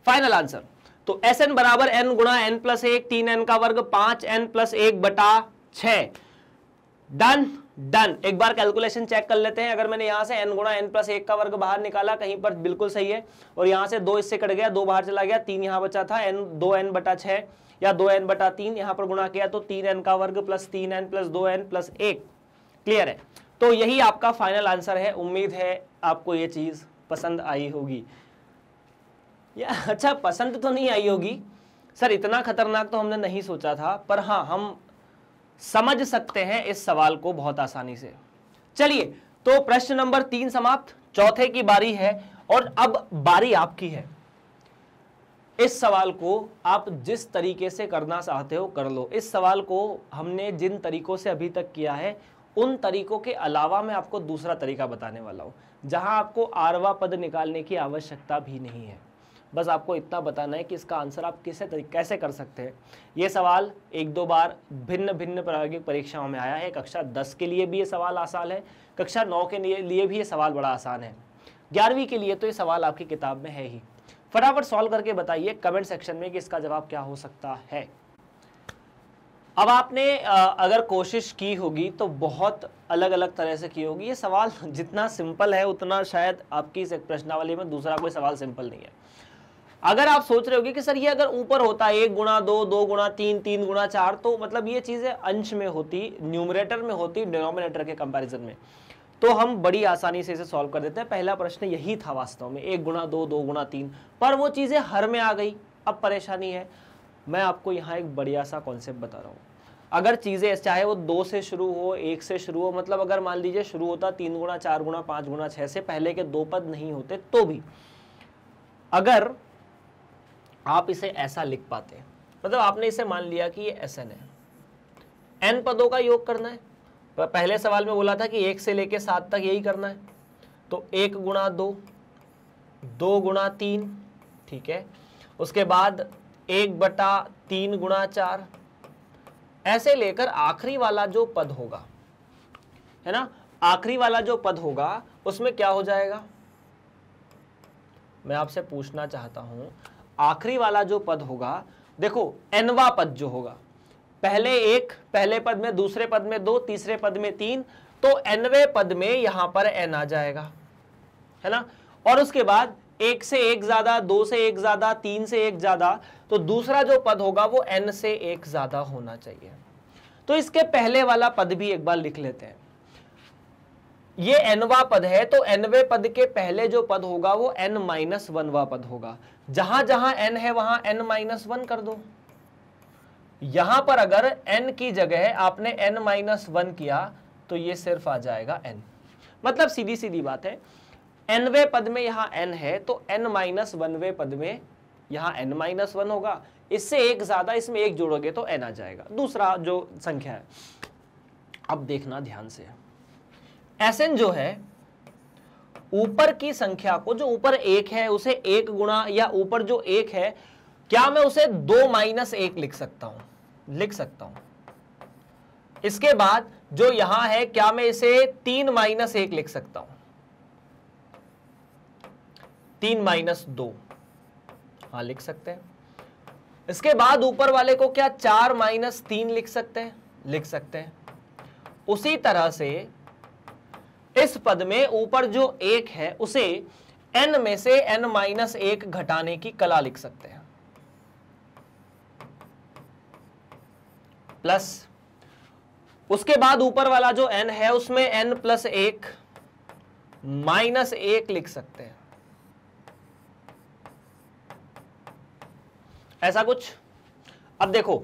Final answer. तो Sn बराबर n गुणा n+1, 3n का वर्ग 5n प्लस 1 बटा 6। Done done. एक बार कैलकुलेशन चेक कर लेते हैं। अगर मैंने यहां से n गुणा n+1 का वर्ग बाहर निकाला, कहीं पर बिल्कुल सही है, और यहां से 2 इससे कट गया, 2 बाहर चला गया, 3 यहां बचा था, n 2n बटा 6 या 2n बटा 3 यहां पर गुणा किया, तो 3n का वर्ग plus 3n plus 2n plus 1। Clear है? तो यही आपका फाइनल आंसर है। उम्मीद है आपको ये चीज पसंद आई होगी। या अच्छा, पसंद तो नहीं आई होगी सर, इतना खतरनाक तो हमने नहीं सोचा था, पर हाँ हम समझ सकते हैं इस सवाल को बहुत आसानी से। चलिए, तो प्रश्न नंबर 3 समाप्त। चौथे की बारी है, और अब बारी आपकी है। इस सवाल को आप जिस तरीके से करना चाहते हो कर लो। इस सवाल को हमने जिन तरीकों से अभी तक किया है, उन तरीकों के अलावा मैं आपको दूसरा तरीका बताने वाला हूं, जहां आपको आरवा पद निकालने की आवश्यकता भी नहीं है। बस आपको इतना बताना है कि इसका आंसर आप कैसे कर सकते हैं। ये सवाल 1-2 बार भिन्न भिन्न प्रायोगिक परीक्षाओं में आया है। कक्षा 10 के लिए भी ये सवाल आसान है, कक्षा 9 के लिए भी ये सवाल बड़ा आसान है, 11वीं के लिए तो ये सवाल आपकी किताब में है ही। फटाफट सॉल्व करके बताइए कमेंट सेक्शन में कि इसका जवाब क्या हो सकता है। अब आपने अगर कोशिश की होगी तो बहुत अलग अलग तरह से की होगी। ये सवाल जितना सिंपल है उतना शायद आपकी इस प्रश्नावली में दूसरा कोई सवाल सिंपल नहीं है। अगर आप सोच रहे होगे कि सर ये अगर ऊपर होता 1 गुणा 2, 2 गुणा 3, 3 गुणा 4, तो मतलब ये चीजें अंश में होती, न्यूमरेटर में होती डिनोमिनेटर के कंपैरिजन में, तो हम बड़ी आसानी से इसे सॉल्व कर देते हैं। पहला प्रश्न यही था वास्तव में, 1 गुणा 2, 2 गुणा 3, पर वो चीजें हर में आ गई। अब परेशानी है। मैं आपको यहाँ एक बढ़िया सा कॉन्सेप्ट बता रहा हूँ। अगर चीजें चाहे वो 2 से शुरू हो, 1 से शुरू हो, मतलब अगर मान लीजिए शुरू होता 3 गुणा 4 गुणा 5 गुणा 6 से, पहले के 2 पद नहीं होते, तो भी अगर आप इसे ऐसा लिख पाते, मतलब आपने इसे मान लिया कि ये Sn है, n पदों का योग करना है। पहले सवाल में बोला था कि 1 से लेके 7 तक यही करना है, तो 1 गुणा 2, 2 गुणा 3, ठीक है। उसके बाद 1 बटा 3 गुणा 4, ऐसे लेकर आखिरी वाला जो पद होगा, है ना, आखिरी वाला जो पद होगा उसमें क्या हो जाएगा, मैं आपसे पूछना चाहता हूं। आखिरी वाला जो पद होगा, देखो nवा पद जो होगा, पहले 1 पहले पद में, दूसरे पद में 2, तीसरे पद में 3, तो nवें पद में यहां पर n आ जाएगा, है ना। और उसके बाद 1 से 1 ज्यादा, 2 से 1 ज्यादा, 3 से 1 ज्यादा, तो दूसरा जो पद होगा वो n से 1 ज्यादा होना चाहिए। तो इसके पहले वाला पद भी एक बार लिख लेते हैं। ये nवा पद है, तो nवें पद के पहले जो पद होगा वो n-1वां पद होगा। जहां जहां n है वहां n-1 कर दो। यहां पर अगर n की जगह आपने n-1 किया तो ये सिर्फ आ जाएगा n। मतलब सीधी सीधी बात है, nवें पद में यहां n है, तो n-1वें पद में यहाँ n-1 होगा, इससे एक ज्यादा, इसमें एक जोड़ोगे तो n आ जाएगा, दूसरा जो संख्या है। अब देखना ध्यान से, Sn जो है ऊपर की संख्या को, जो ऊपर 1 है उसे 1 गुणा, या ऊपर जो 1 है क्या मैं उसे 2 - 1 लिख सकता हूं? लिख सकता हूं। इसके बाद जो यहां है क्या मैं इसे 3 - 1 लिख सकता हूं? 3 - 2, हाँ लिख सकते हैं। इसके बाद ऊपर वाले को क्या 4 - 3 लिख सकते हैं? लिख सकते हैं। उसी तरह से इस पद में ऊपर जो 1 है उसे n में से n-1 घटाने की कला लिख सकते हैं, प्लस उसके बाद ऊपर वाला जो n है उसमें n+1 -1 लिख सकते हैं, ऐसा कुछ। अब देखो,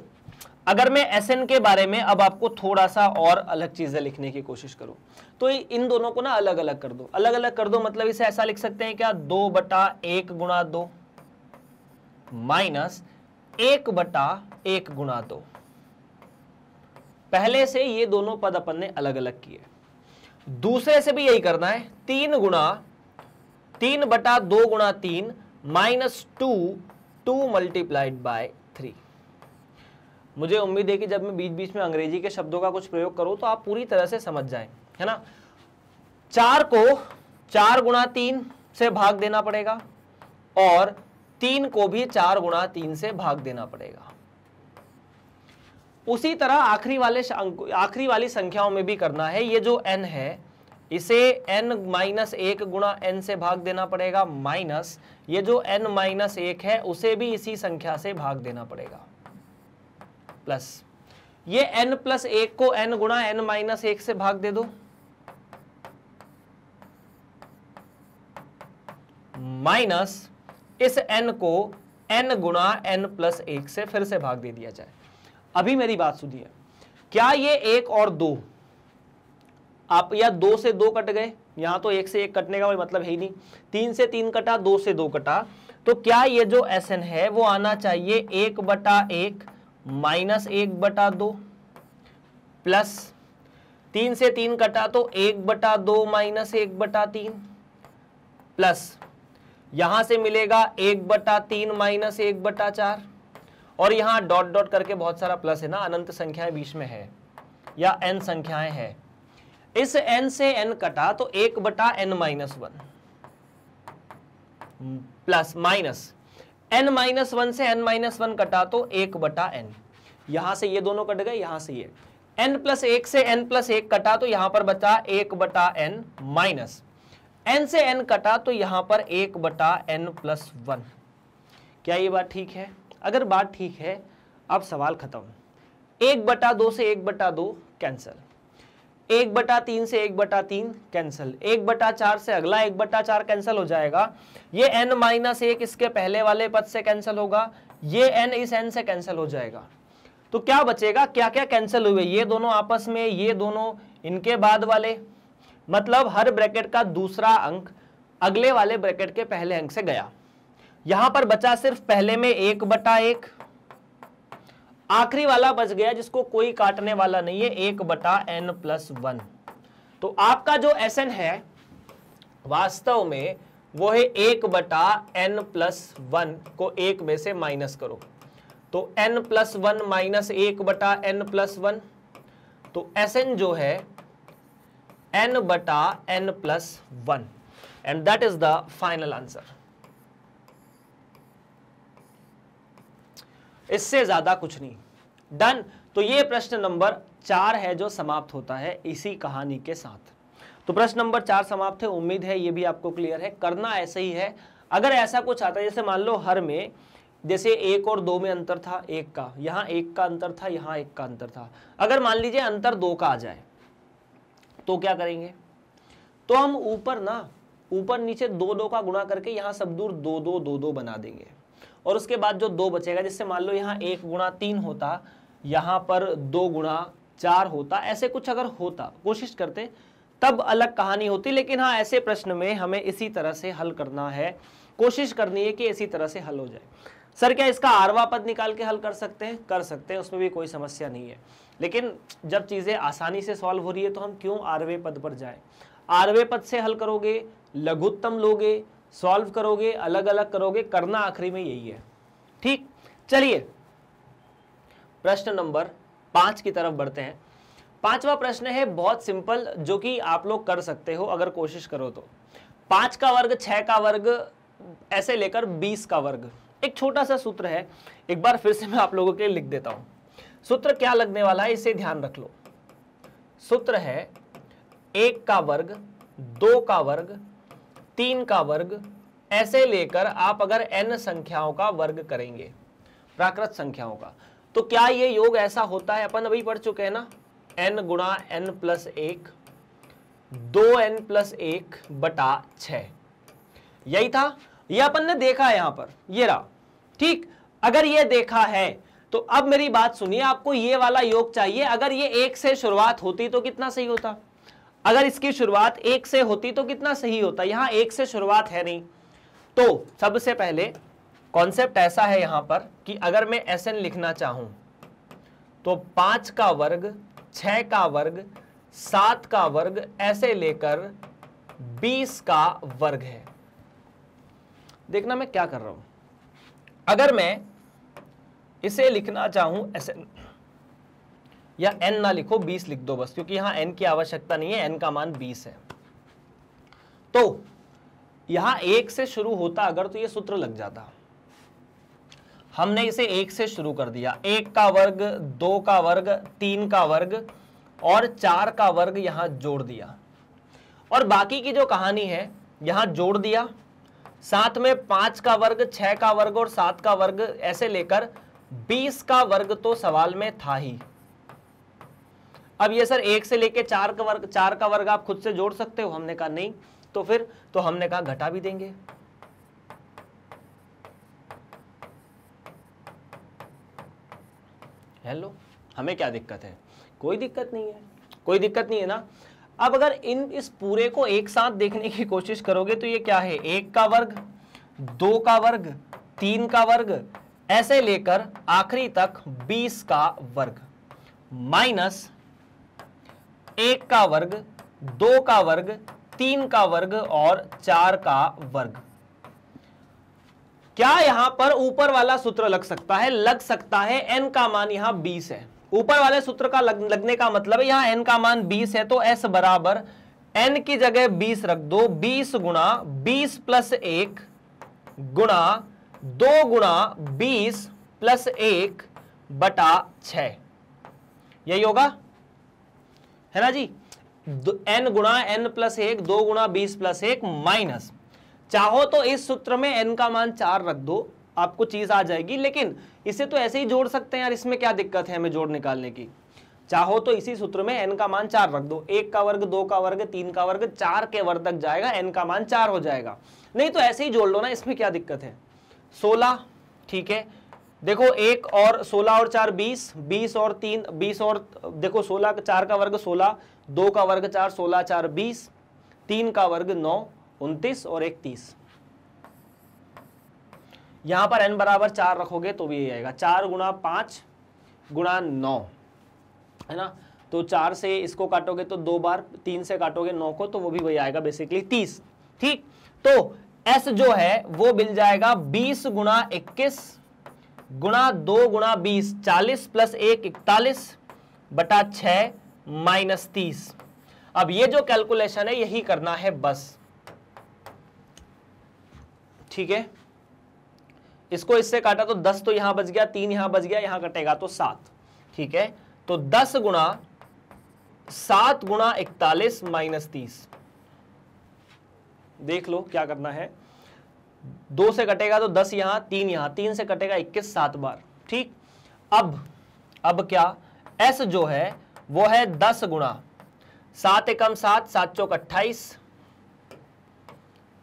अगर मैं Sn के बारे में अब आपको थोड़ा सा और अलग चीजें लिखने की कोशिश करूं तो इन दोनों को ना अलग अलग कर दो। अलग अलग कर दो मतलब इसे ऐसा लिख सकते हैं क्या, 2/1 × 2 माइनस 1/1 × 2। पहले से ये दोनों पद अपन ने अलग अलग किए, दूसरे से भी यही करना है, 3/2 × 3 माइनस 2 मल्टीप्लाइड बाय 3। मुझे उम्मीद है कि जब मैं बीच बीच में अंग्रेजी के शब्दों का कुछ प्रयोग करूं तो आप पूरी तरह से समझ जाएं, है ना। 4 को 4 × 3 से भाग देना पड़ेगा और 3 को भी 4 × 3 से भाग देना पड़ेगा। उसी तरह आखिरी वाली संख्याओं में भी करना है। ये जो n है इसे n-1 × n से भाग देना पड़ेगा, माइनस ये जो n-1 है उसे भी इसी संख्या से भाग देना पड़ेगा, प्लस ये n+1 को n × n-1 से भाग दे दो, माइनस इस n को n × n+1 से फिर से भाग दे दिया जाए। अभी मेरी बात सुनिए, क्या ये 1 और 2 आप, या 2 से 2 कट गए, यहां तो 1 से 1 कटने का कोई मतलब है ही नहीं, 3 से 3 कटा, 2 से 2 कटा, तो क्या ये जो Sn है वो आना चाहिए 1/1 माइनस 1/2 प्लस 3 से 3 कटा तो 1/2 माइनस 1/3 प्लस यहां से मिलेगा 1/3 माइनस 1/4 और यहां डॉट डॉट करके बहुत सारा प्लस है ना, अनंत संख्याएं बीच में है या n संख्याएं हैं। इस n से n कटा तो 1/n-1 प्लस माइनस n-1 से n-1 कटा तो 1/n, यहां से ये दोनों कट गए, यहां से ये n+1 से n+1 कटा तो यहां पर बचा 1/n माइनस n से n कटा तो यहां पर 1/n+1। क्या ये बात ठीक है? अगर बात ठीक है, अब सवाल खत्म। 1/2 से 1/2 कैंसिल, 1/3 से 1/3 कैंसिल, 1/4 से अगला 1/4 कैंसिल हो जाएगा, ये n-1 इसके पहले वाले पद से कैंसिल होगा, ये n इस n से कैंसिल हो जाएगा। तो क्या बचेगा, क्या क्या कैंसिल हुए, ये दोनों आपस में, ये दोनों, इनके बाद वाले, मतलब हर ब्रैकेट का दूसरा अंक अगले वाले ब्रैकेट के पहले अंक से गया। यहां पर बचा सिर्फ पहले में 1/1, आखिरी वाला बच गया जिसको कोई काटने वाला नहीं है, 1/n+1। तो आपका जो Sn है वास्तव में वो है 1/n+1 को 1 में से माइनस करो, तो n+1 माइनस 1/n+1, तो Sn जो है n/n+1 and that is the final answer. इससे ज्यादा कुछ नहीं, डन। तो ये प्रश्न नंबर 4 है जो समाप्त होता है इसी कहानी के साथ। तो प्रश्न नंबर 4 समाप्त है, उम्मीद है ये भी आपको क्लियर है। करना ऐसे ही है, अगर ऐसा कुछ आता है जैसे मान लो हर में, जैसे 1 और 2 में अंतर था 1 का, यहां 1 का अंतर था, यहां 1 का अंतर था, अगर मान लीजिए अंतर 2 का आ जाए तो क्या करेंगे, तो हम ऊपर नीचे 2 का गुणा करके यहां सब दूर 2 बना देंगे और उसके बाद जो 2 बचेगा, जिससे मान लो यहाँ 1 × 3 होता, यहाँ पर 2 × 4 होता, ऐसे कुछ अगर होता, कोशिश करते तब अलग कहानी होती। लेकिन हाँ, ऐसे प्रश्न में हमें इसी तरह से हल करना है, कोशिश करनी है कि इसी तरह से हल हो जाए। सर क्या इसका आरवा पद निकाल के हल कर सकते हैं? कर सकते हैं, उसमें भी कोई समस्या नहीं है। लेकिन जब चीजें आसानी से सॉल्व हो रही है तो हम क्यों आरवे पद पर जाएं? आरवे पद से हल करोगे, लघुत्तम लोगे, सॉल्व करोगे, अलग अलग करोगे, करना आखिरी में यही है। ठीक, चलिए प्रश्न नंबर 5 की तरफ बढ़ते हैं। 5वां प्रश्न है बहुत सिंपल, जो कि आप लोग कर सकते हो अगर कोशिश करो तो। 5 का वर्ग, 6 का वर्ग, ऐसे लेकर 20 का वर्ग। एक छोटा सा सूत्र है, एक बार फिर से मैं आप लोगों के लिए लिख देता हूं। सूत्र क्या लगने वाला है इसे ध्यान रख लो। सूत्र है 1 का वर्ग, 2 का वर्ग, 3 का वर्ग, ऐसे लेकर आप अगर n संख्याओं का वर्ग करेंगे, प्राकृत संख्याओं का, तो क्या ये योग ऐसा होता है? अपन अभी पढ़ चुके हैं ना, n गुणा n प्लस 1, 2n प्लस 1 बटा 6, यही था। ये अपन ने देखा है यहां पर, ये रहा। ठीक, अगर ये देखा है तो अब मेरी बात सुनिए, आपको ये वाला योग चाहिए। अगर ये 1 से शुरुआत होती तो कितना सही होता? अगर इसकी शुरुआत 1 से होती तो कितना सही होता? यहां 1 से शुरुआत है नहीं, तो सबसे पहले कॉन्सेप्ट ऐसा है यहां पर कि अगर मैं Sn लिखना चाहूं तो 5 का वर्ग, 6 का वर्ग, 7 का वर्ग, ऐसे लेकर 20 का वर्ग है। देखना मैं क्या कर रहा हूं। अगर मैं इसे लिखना चाहूं Sn, या n ना लिखो, 20 लिख दो बस, क्योंकि यहां n की आवश्यकता नहीं है, n का मान 20 है। तो यहां 1 से शुरू होता अगर तो ये सूत्र लग जाता। हमने इसे 1 से शुरू कर दिया, 1 का वर्ग, 2 का वर्ग, 3 का वर्ग और 4 का वर्ग यहां जोड़ दिया, और बाकी की जो कहानी है यहां जोड़ दिया। साथ में 5 का वर्ग, 6 का वर्ग और 7 का वर्ग, ऐसे लेकर 20 का वर्ग तो सवाल में था ही। अब ये सर 1 से लेके 4 का वर्ग आप खुद से जोड़ सकते हो? हमने कहा नहीं, तो फिर तो हमने कहा घटा भी देंगे। हेलो, हमें क्या दिक्कत है? कोई दिक्कत नहीं है, कोई दिक्कत नहीं है ना। अब अगर इस पूरे को एक साथ देखने की कोशिश करोगे तो ये क्या है? 1 का वर्ग, 2 का वर्ग, 3 का वर्ग, ऐसे लेकर आखिरी तक 20 का वर्ग, माइनस 1 का वर्ग, 2 का वर्ग, 3 का वर्ग और 4 का वर्ग। क्या यहां पर ऊपर वाला सूत्र लग सकता है? लग सकता है। n का मान यहां 20 है। ऊपर वाले सूत्र का लगने का मतलब है यहां n का मान 20 है, तो s बराबर n की जगह 20 रख दो। 20 गुणा 20 प्लस 1 गुणा 2 गुणा 20 प्लस 1 बटा 6, यही होगा, है ना जी। n गुणा n प्लस 1, 2 गुणा 20 प्लस 1 माइनस, चाहो तो इस सूत्र में n का मान 4 रख दो, आपको चीज आ जाएगी। लेकिन इसे तो ऐसे ही जोड़ सकते हैं यार, इसमें क्या दिक्कत है हमें जोड़ निकालने की? चाहो तो इसी सूत्र में n का मान 4 रख दो। 1 का वर्ग, 2 का वर्ग, 3 का वर्ग, 4 के वर्ग तक जाएगा, n का मान 4 हो जाएगा। नहीं तो ऐसे ही जोड़ लो ना, इसमें क्या दिक्कत है? 16, ठीक है। देखो 1 और 16 और 4 20, 20 और 3 20 और देखो 16 4 का वर्ग 16, 2 का वर्ग 4, 16 4 20, 3 का वर्ग 9 29 और 1 30। यहां पर n बराबर 4 रखोगे तो भी यही आएगा। 4 गुणा 5 गुणा 9, है ना। तो 4 से इसको काटोगे तो 2 बार, 3 से काटोगे 9 को तो वो भी वही आएगा, बेसिकली 30। ठीक, तो s जो है वो मिल जाएगा 20 गुणा 21 गुणा 2 गुणा 20, 40 प्लस 1 41 बटा 6 माइनस 30। अब ये जो कैलकुलेशन है यही करना है बस, ठीक है। इसको इससे काटा तो 10 तो यहां बच गया, 3 यहां बच गया, यहां कटेगा तो 7, ठीक है। तो 10 गुणा 7 गुणा 41 माइनस 30, देख लो क्या करना है। 2 से कटेगा तो 10 यहां, 3 यहां, 3 से कटेगा 21 7 बार, ठीक। अब क्या, s जो है वो है 10 गुणा 7 एकम 7, 7 चौक 28,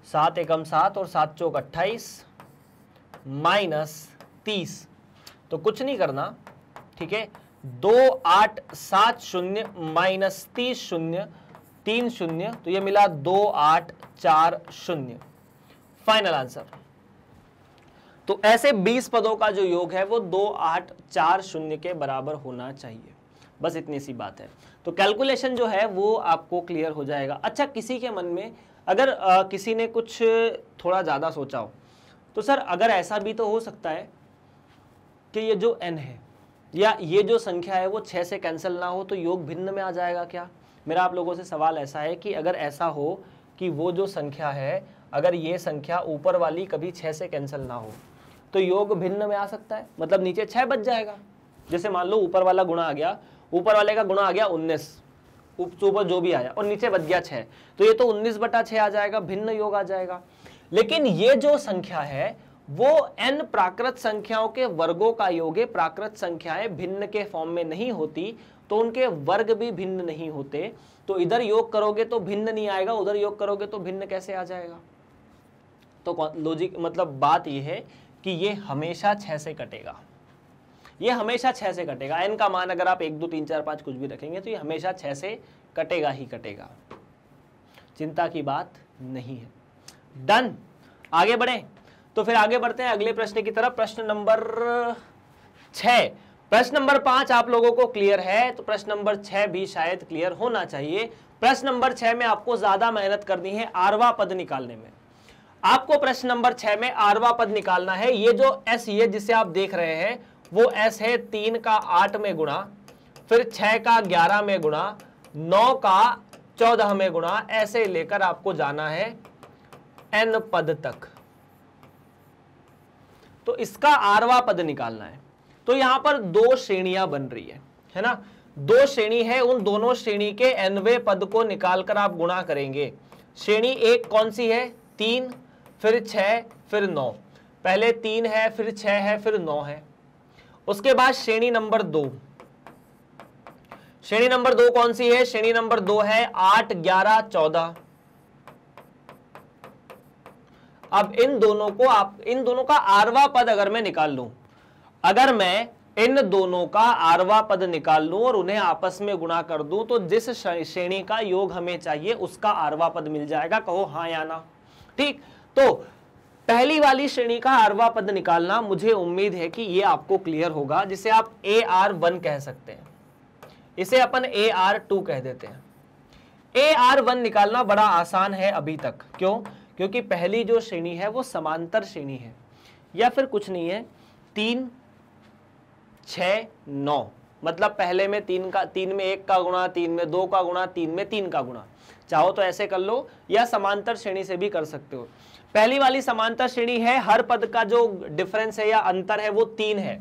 7 एकम 7 और 7 चौक 28 माइनस 30। तो कुछ नहीं करना, ठीक है। 2 8 7 0 माइनस 30 0 3 0, तो ये मिला 2 8 4 0, फाइनल आंसर। तो ऐसे 20 पदों का जो योग है वो 2840 के बराबर होना चाहिए। बस इतनी सी बात है। तो कैलकुलेशन जो है वो आपको क्लियर हो जाएगा। अच्छा, किसी के मन में अगर किसी ने कुछ थोड़ा ज़्यादा सोचा हो तो सर अगर ऐसा भी तो हो सकता है कि ये जो n है या ये जो संख्या है वो 6 से कैंसिल ना हो तो योग भिन्न में आ जाएगा क्या? मेरा आप लोगों से सवाल ऐसा है कि अगर ऐसा हो कि वो जो संख्या है, अगर ये संख्या ऊपर वाली कभी 6 से कैंसिल ना हो तो योग भिन्न में आ सकता है, मतलब नीचे 6 बच जाएगा। जैसे मान लो ऊपर वाला गुणा आ गया, ऊपर वाले का गुणा आ गया 19, ऊपर जो भी आया और नीचे बच गया 6, तो ये तो 19/6 आ जाएगा, भिन्न योग आ जाएगा। लेकिन ये जो संख्या है वो n प्राकृत संख्याओं के वर्गों का योग है। प्राकृत संख्याएं भिन्न के फॉर्म में नहीं होती तो उनके वर्ग भी भिन्न नहीं होते। तो इधर योग करोगे तो भिन्न नहीं आएगा, उधर योग करोगे तो भिन्न कैसे आ जाएगा? तो लॉजिक मतलब बात यह है कि ये हमेशा 6 से कटेगा, ये हमेशा 6 से कटेगा। n का मान अगर आप 1 2 3 4 5 कुछ भी रखेंगे तो ये हमेशा 6 से कटेगा ही कटेगा, चिंता की बात नहीं है। डन, आगे बढ़े। तो फिर आगे बढ़ते हैं अगले प्रश्न की तरफ। प्रश्न नंबर 6। प्रश्न नंबर 5 आप लोगों को क्लियर है तो प्रश्न नंबर 6 भी शायद क्लियर होना चाहिए। प्रश्न नंबर 6 में आपको ज्यादा मेहनत करनी है आरवा पद निकालने में। आपको प्रश्न नंबर 6 में आरवा पद निकालना है। ये जो s ये जिसे आप देख रहे हैं वो s है 3 का 8 में गुणा, फिर 6 का 11 में गुणा, 9 का 14 में गुणा, ऐसे लेकर आपको जाना है n पद तक। तो इसका आरवा पद निकालना है। तो यहां पर 2 श्रेणियां बन रही है ना, 2 श्रेणी है। उन दोनों श्रेणी के nवें पद को निकालकर आप गुणा करेंगे। श्रेणी एक कौन सी है? 3, फिर 6, फिर 9। पहले 3 है, फिर 6 है, फिर 9 है। उसके बाद श्रेणी नंबर 2। श्रेणी नंबर 2 कौन सी है? श्रेणी नंबर 2 है 8, 11, 14। अब इन दोनों का आरवा पद अगर मैं निकाल लूं, अगर मैं इन दोनों का आरवा पद निकाल लूं और उन्हें आपस में गुणा कर दूं तो जिस श्रेणी का योग हमें चाहिए उसका आरवा पद मिल जाएगा। कहो हाँ या ना। ठीक, तो पहली वाली श्रेणी का आरवा पद निकालना मुझे उम्मीद है कि ये आपको क्लियर होगा, जिसे आप AR1 कह सकते हैं, इसे अपन AR2 कह देते हैं। AR1 निकालना बड़ा आसान है अभी तक। क्यों? क्योंकि पहली जो श्रेणी है वो समांतर श्रेणी है, या फिर कुछ नहीं है 3, 6, 9, मतलब पहले में 3 में 1 का गुणा, 3 में 2 का गुणा, 3 में 3 का गुणा। चाहो तो ऐसे कर लो या समांतर श्रेणी से भी कर सकते हो। पहली वाली समांतर श्रेणी है, हर पद का जो डिफरेंस है या अंतर है वो 3 है।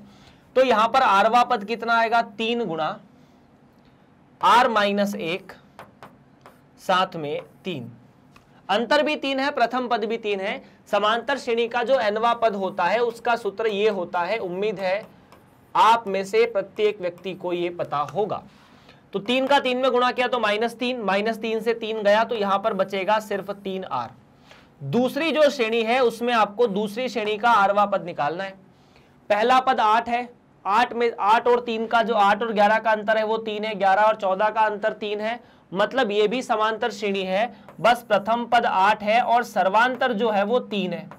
तो यहां पर आरवा पद कितना आएगा? 3 गुणा r-1 साथ में 3। अंतर भी 3 है, प्रथम पद भी 3 है। समांतर श्रेणी का जो nवा पद होता है उसका सूत्र ये होता है, उम्मीद है आप में से प्रत्येक व्यक्ति को ये पता होगा। तो 3 का 3 में गुणा किया तो -3, -3 से 3 गया तो यहां पर बचेगा सिर्फ 3r। दूसरी जो श्रेणी है उसमें आपको दूसरी श्रेणी का आरवा पद निकालना है। पहला पद 8 है, 8 में 8 और 3 का जो 8 और 11 का अंतर है वो 3 है, 11 और 14 का अंतर 3 है, मतलब ये भी समांतर श्रेणी है। बस प्रथम पद 8 है और सर्वांतर जो है वो 3 है।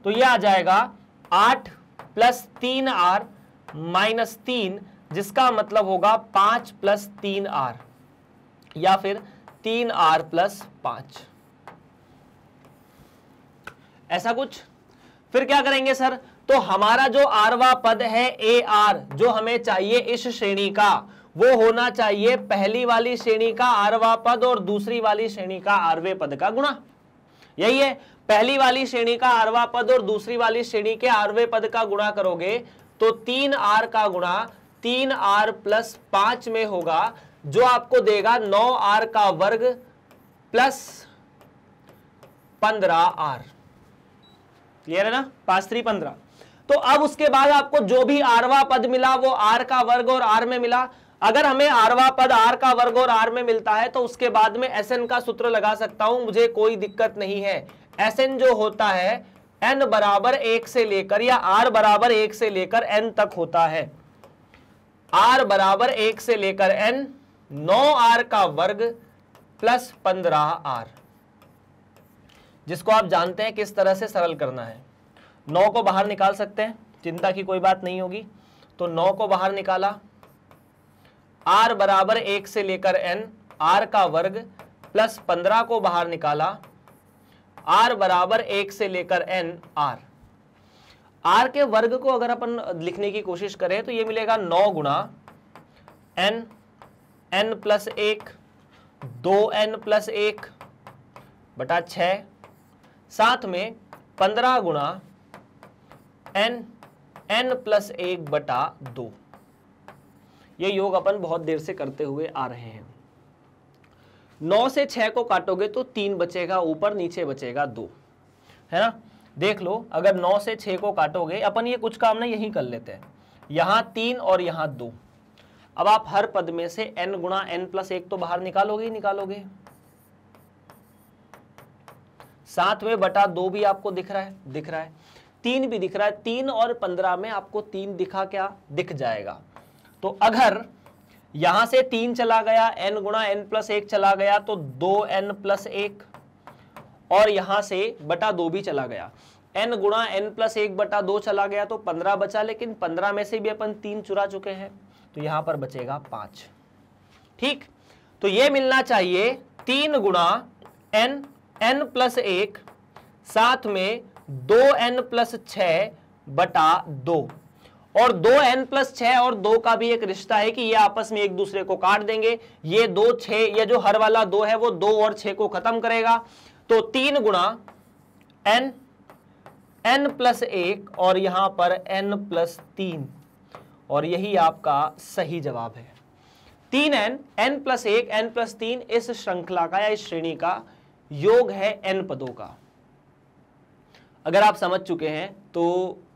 तो ये आ जाएगा 8 + 3r - 3, जिसका मतलब होगा 5 + 3r, या फिर 3r + 5, ऐसा कुछ। फिर क्या करेंगे सर? तो हमारा जो आरवा पद है AR जो हमें चाहिए इस श्रेणी का, वो होना चाहिए पहली वाली श्रेणी का आरवा पद और दूसरी वाली श्रेणी का आरवे पद का गुणा। यही है, पहली वाली श्रेणी का आरवा पद और दूसरी वाली श्रेणी के आरवे पद का गुणा करोगे तो 3r का गुणा 3r + 5 में होगा, जो आपको देगा 9r का वर्ग + 15r। क्लियर है ना? 5 3 15। तो अब उसके बाद आपको जो भी आरवा पद मिला वो r का वर्ग और r में मिला। अगर हमें आरवा पद r का वर्ग और r में मिलता है तो उसके बाद में Sn का सूत्र लगा सकता हूं, मुझे कोई दिक्कत नहीं है। Sn जो होता है n बराबर 1 से लेकर, या r बराबर 1 से लेकर n तक होता है। r बराबर 1 से लेकर n, 9r का वर्ग + 15r, जिसको आप जानते हैं किस तरह से सरल करना है। 9 को बाहर निकाल सकते हैं, चिंता की कोई बात नहीं होगी। तो 9 को बाहर निकाला, r बराबर 1 से लेकर n, r का वर्ग प्लस 15 को बाहर निकाला, r बराबर 1 से लेकर n r। r के वर्ग को अगर अपन लिखने की कोशिश करें तो ये मिलेगा 9 गुणा n, n plus 1, 2n plus 1 बटा 6, साथ में 15 गुणा n, n प्लस 1 बटा 2। ये योग अपन बहुत देर से करते हुए आ रहे हैं। 9 से 6 को काटोगे तो 3 बचेगा, ऊपर नीचे बचेगा 2, है ना। देख लो, अगर 9 से 6 को काटोगे, अपन ये कुछ काम ना यहीं कर लेते हैं, यहां 3 और यहां 2। अब आप हर पद में से n गुणा n प्लस 1 तो बाहर निकालोगे ही निकालोगे, साथ में बटा 2 भी आपको दिख रहा है, 3 भी दिख रहा है। 3 और 15 में आपको 3 दिख जाएगा। तो अगर यहां से 3 चला गया, n गुणा n प्लस 1 चला गया तो 2n प्लस 1, और यहां से बटा 2 भी चला गया, n गुणा n प्लस 1 बटा 2 चला गया तो 15 बचा, लेकिन 15 में से भी अपन 3 चुरा चुके हैं, तो यहां पर बचेगा 5। ठीक, तो ये मिलना चाहिए 3 गुणा n प्लस 1 साथ में 2n प्लस 6 बटा 2, और 2n प्लस 6 और 2 का भी एक रिश्ता है कि ये आपस में एक दूसरे को काट देंगे। ये 2 6, ये जो हर वाला 2 है वो 2 और 6 को खत्म करेगा। तो 3 गुणा n प्लस 1 और यहां पर n प्लस 3, और यही आपका सही जवाब है। 3n, n plus 1, n plus 3 इस श्रृंखला का या इस श्रेणी का योग है n पदों का। अगर आप समझ चुके हैं तो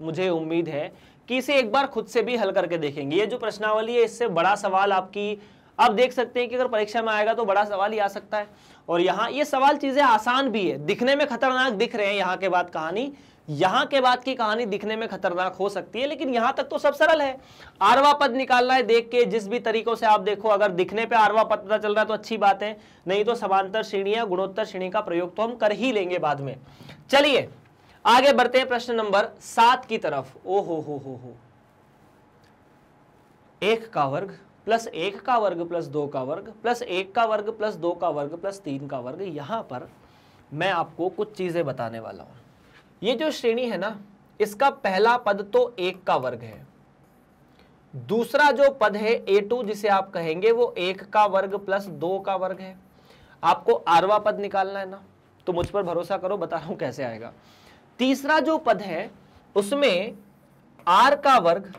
मुझे उम्मीद है कि इसे एक बार खुद से भी हल करके देखेंगे। ये जो प्रश्नावली है, इससे बड़ा सवाल आपकी आप देख सकते हैं कि अगर परीक्षा में आएगा तो बड़ा सवाल ही आ सकता है। और यहाँ ये सवाल चीजें आसान भी है, दिखने में खतरनाक दिख रहे हैं, यहाँ के बाद कहानी, यहाँ के बाद की कहानी दिखने में खतरनाक हो सकती है, लेकिन यहाँ तक तो सब सरल है। आरवा पद निकालना है, देख के जिस भी तरीकों से आप देखो, अगर दिखने पे आरवा पद पता चल रहा है तो अच्छी बात है, नहीं तो समांतर श्रेणी या गुणोत्तर श्रेणी का प्रयोग तो हम कर ही लेंगे बाद में। चलिए आगे बढ़ते हैं प्रश्न नंबर 7 की तरफ। ओ हो 1 का वर्ग प्लस 1 का वर्ग प्लस 2 का वर्ग प्लस 1 का वर्ग प्लस 2 का वर्ग प्लस 3 का वर्ग। यहां पर मैं आपको कुछ चीजें बताने वाला हूं। ये जो श्रेणी है ना, इसका पहला पद तो 1 का वर्ग है, दूसरा जो पद है a2 जिसे आप कहेंगे वो 1 का वर्ग प्लस 2 का वर्ग है। आपको आरवा पद निकालना है ना, तो मुझ पर भरोसा करो, बता रहा हूं कैसे आएगा। तीसरा जो पद है उसमें r का वर्ग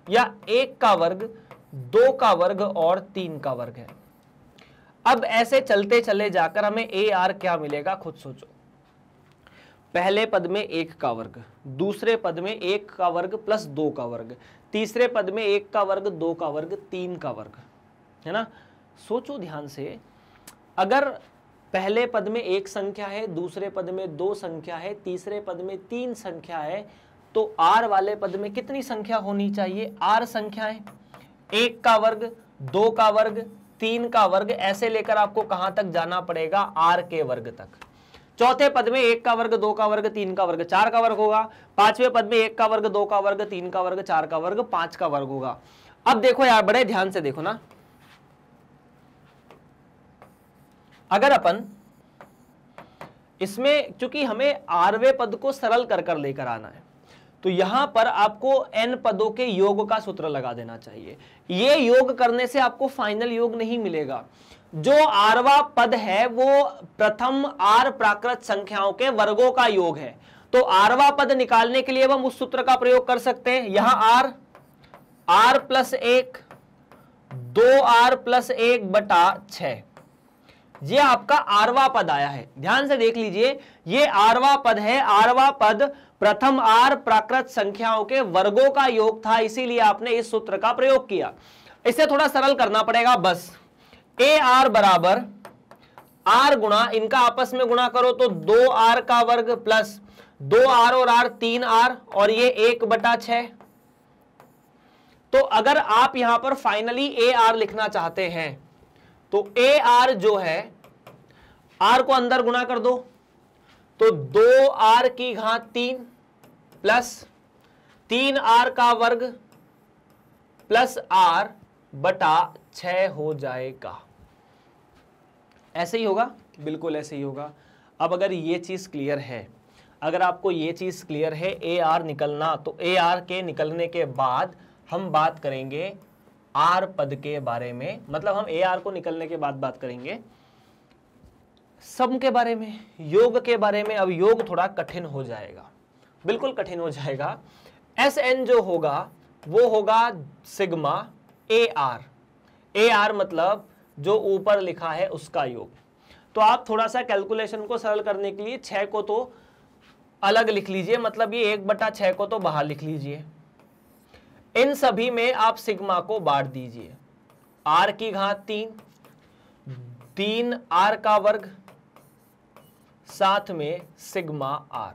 या 1 का वर्ग, 2 का वर्ग और 3 का वर्ग है। अब ऐसे चलते चले जाकर हमें ar क्या मिलेगा खुद सोचो। पहले पद में 1 का वर्ग, दूसरे पद में 1 का वर्ग प्लस 2 का वर्ग, तीसरे पद में 1 का वर्ग, 2 का वर्ग, 3 का वर्ग, है ना। सोचो ध्यान से, अगर पहले पद में 1 संख्या है, दूसरे पद में 2 संख्या है, तीसरे पद में 3 संख्या है, तो r वाले पद में कितनी संख्या होनी चाहिए? r संख्याएं, 1 का वर्ग, 2 का वर्ग, 3 का वर्ग, ऐसे लेकर आपको कहां तक जाना पड़ेगा? r के वर्ग तक। चौथे पद में 1 का वर्ग, 2 का वर्ग, 3 का वर्ग, 4 का वर्ग होगा। पांचवें पद में 1 का वर्ग, 2 का वर्ग, 3 का वर्ग, 4 का वर्ग, 5 का वर्ग होगा। अब देखो यार, बड़े ध्यान से देखो ना, अगर अपन इसमें, चूंकि हमें आरवें पद को सरल कर कर लेकर आना है, तो यहां पर आपको n पदों के योग का सूत्र लगा देना चाहिए। ये योग करने से आपको फाइनल योग नहीं मिलेगा। जो आरवा पद है वो प्रथम r प्राकृत संख्याओं के वर्गों का योग है, तो आरवा पद निकालने के लिए हम उस सूत्र का प्रयोग कर सकते हैं। यहां r प्लस 1, 2r प्लस 1 बटा 6, ये आपका आरवा पद आया है। ध्यान से देख लीजिए, ये आरवा पद है। आरवा पद प्रथम r प्राकृत संख्याओं के वर्गों का योग था, इसीलिए आपने इस सूत्र का प्रयोग किया। इसे थोड़ा सरल करना पड़ेगा बस। ar बराबर r गुणा, इनका आपस में गुणा करो तो 2r का वर्ग प्लस 2r और r 3r, और ये 1 बटा 6। तो अगर आप यहां पर फाइनली ar लिखना चाहते हैं तो ar जो है, r को अंदर गुणा कर दो तो 2r की घात 3 प्लस 3r का वर्ग प्लस r बटा 6 हो जाएगा। ऐसे ही होगा, बिल्कुल ऐसे ही होगा। अब अगर ये चीज क्लियर है, अगर आपको ये चीज क्लियर है ए आर निकलना, तो ए आर के निकलने के बाद हम बात करेंगे आर पद के बारे में, मतलब हम ए आर को निकलने के बाद बात करेंगे सम के बारे में, योग के बारे में। अब योग थोड़ा कठिन हो जाएगा, बिल्कुल कठिन हो जाएगा। एस एन जो होगा वो होगा sigma A R. A R मतलब जो ऊपर लिखा है उसका योग। तो आप थोड़ा सा कैलकुलेशन को सरल करने के लिए 6 को तो अलग लिख लीजिए, मतलब ये 1/6 को तो बाहर लिख लीजिए। इन सभी में आप सिग्मा को बांट दीजिए। r की घात 3 r का वर्ग साथ में सिग्मा r,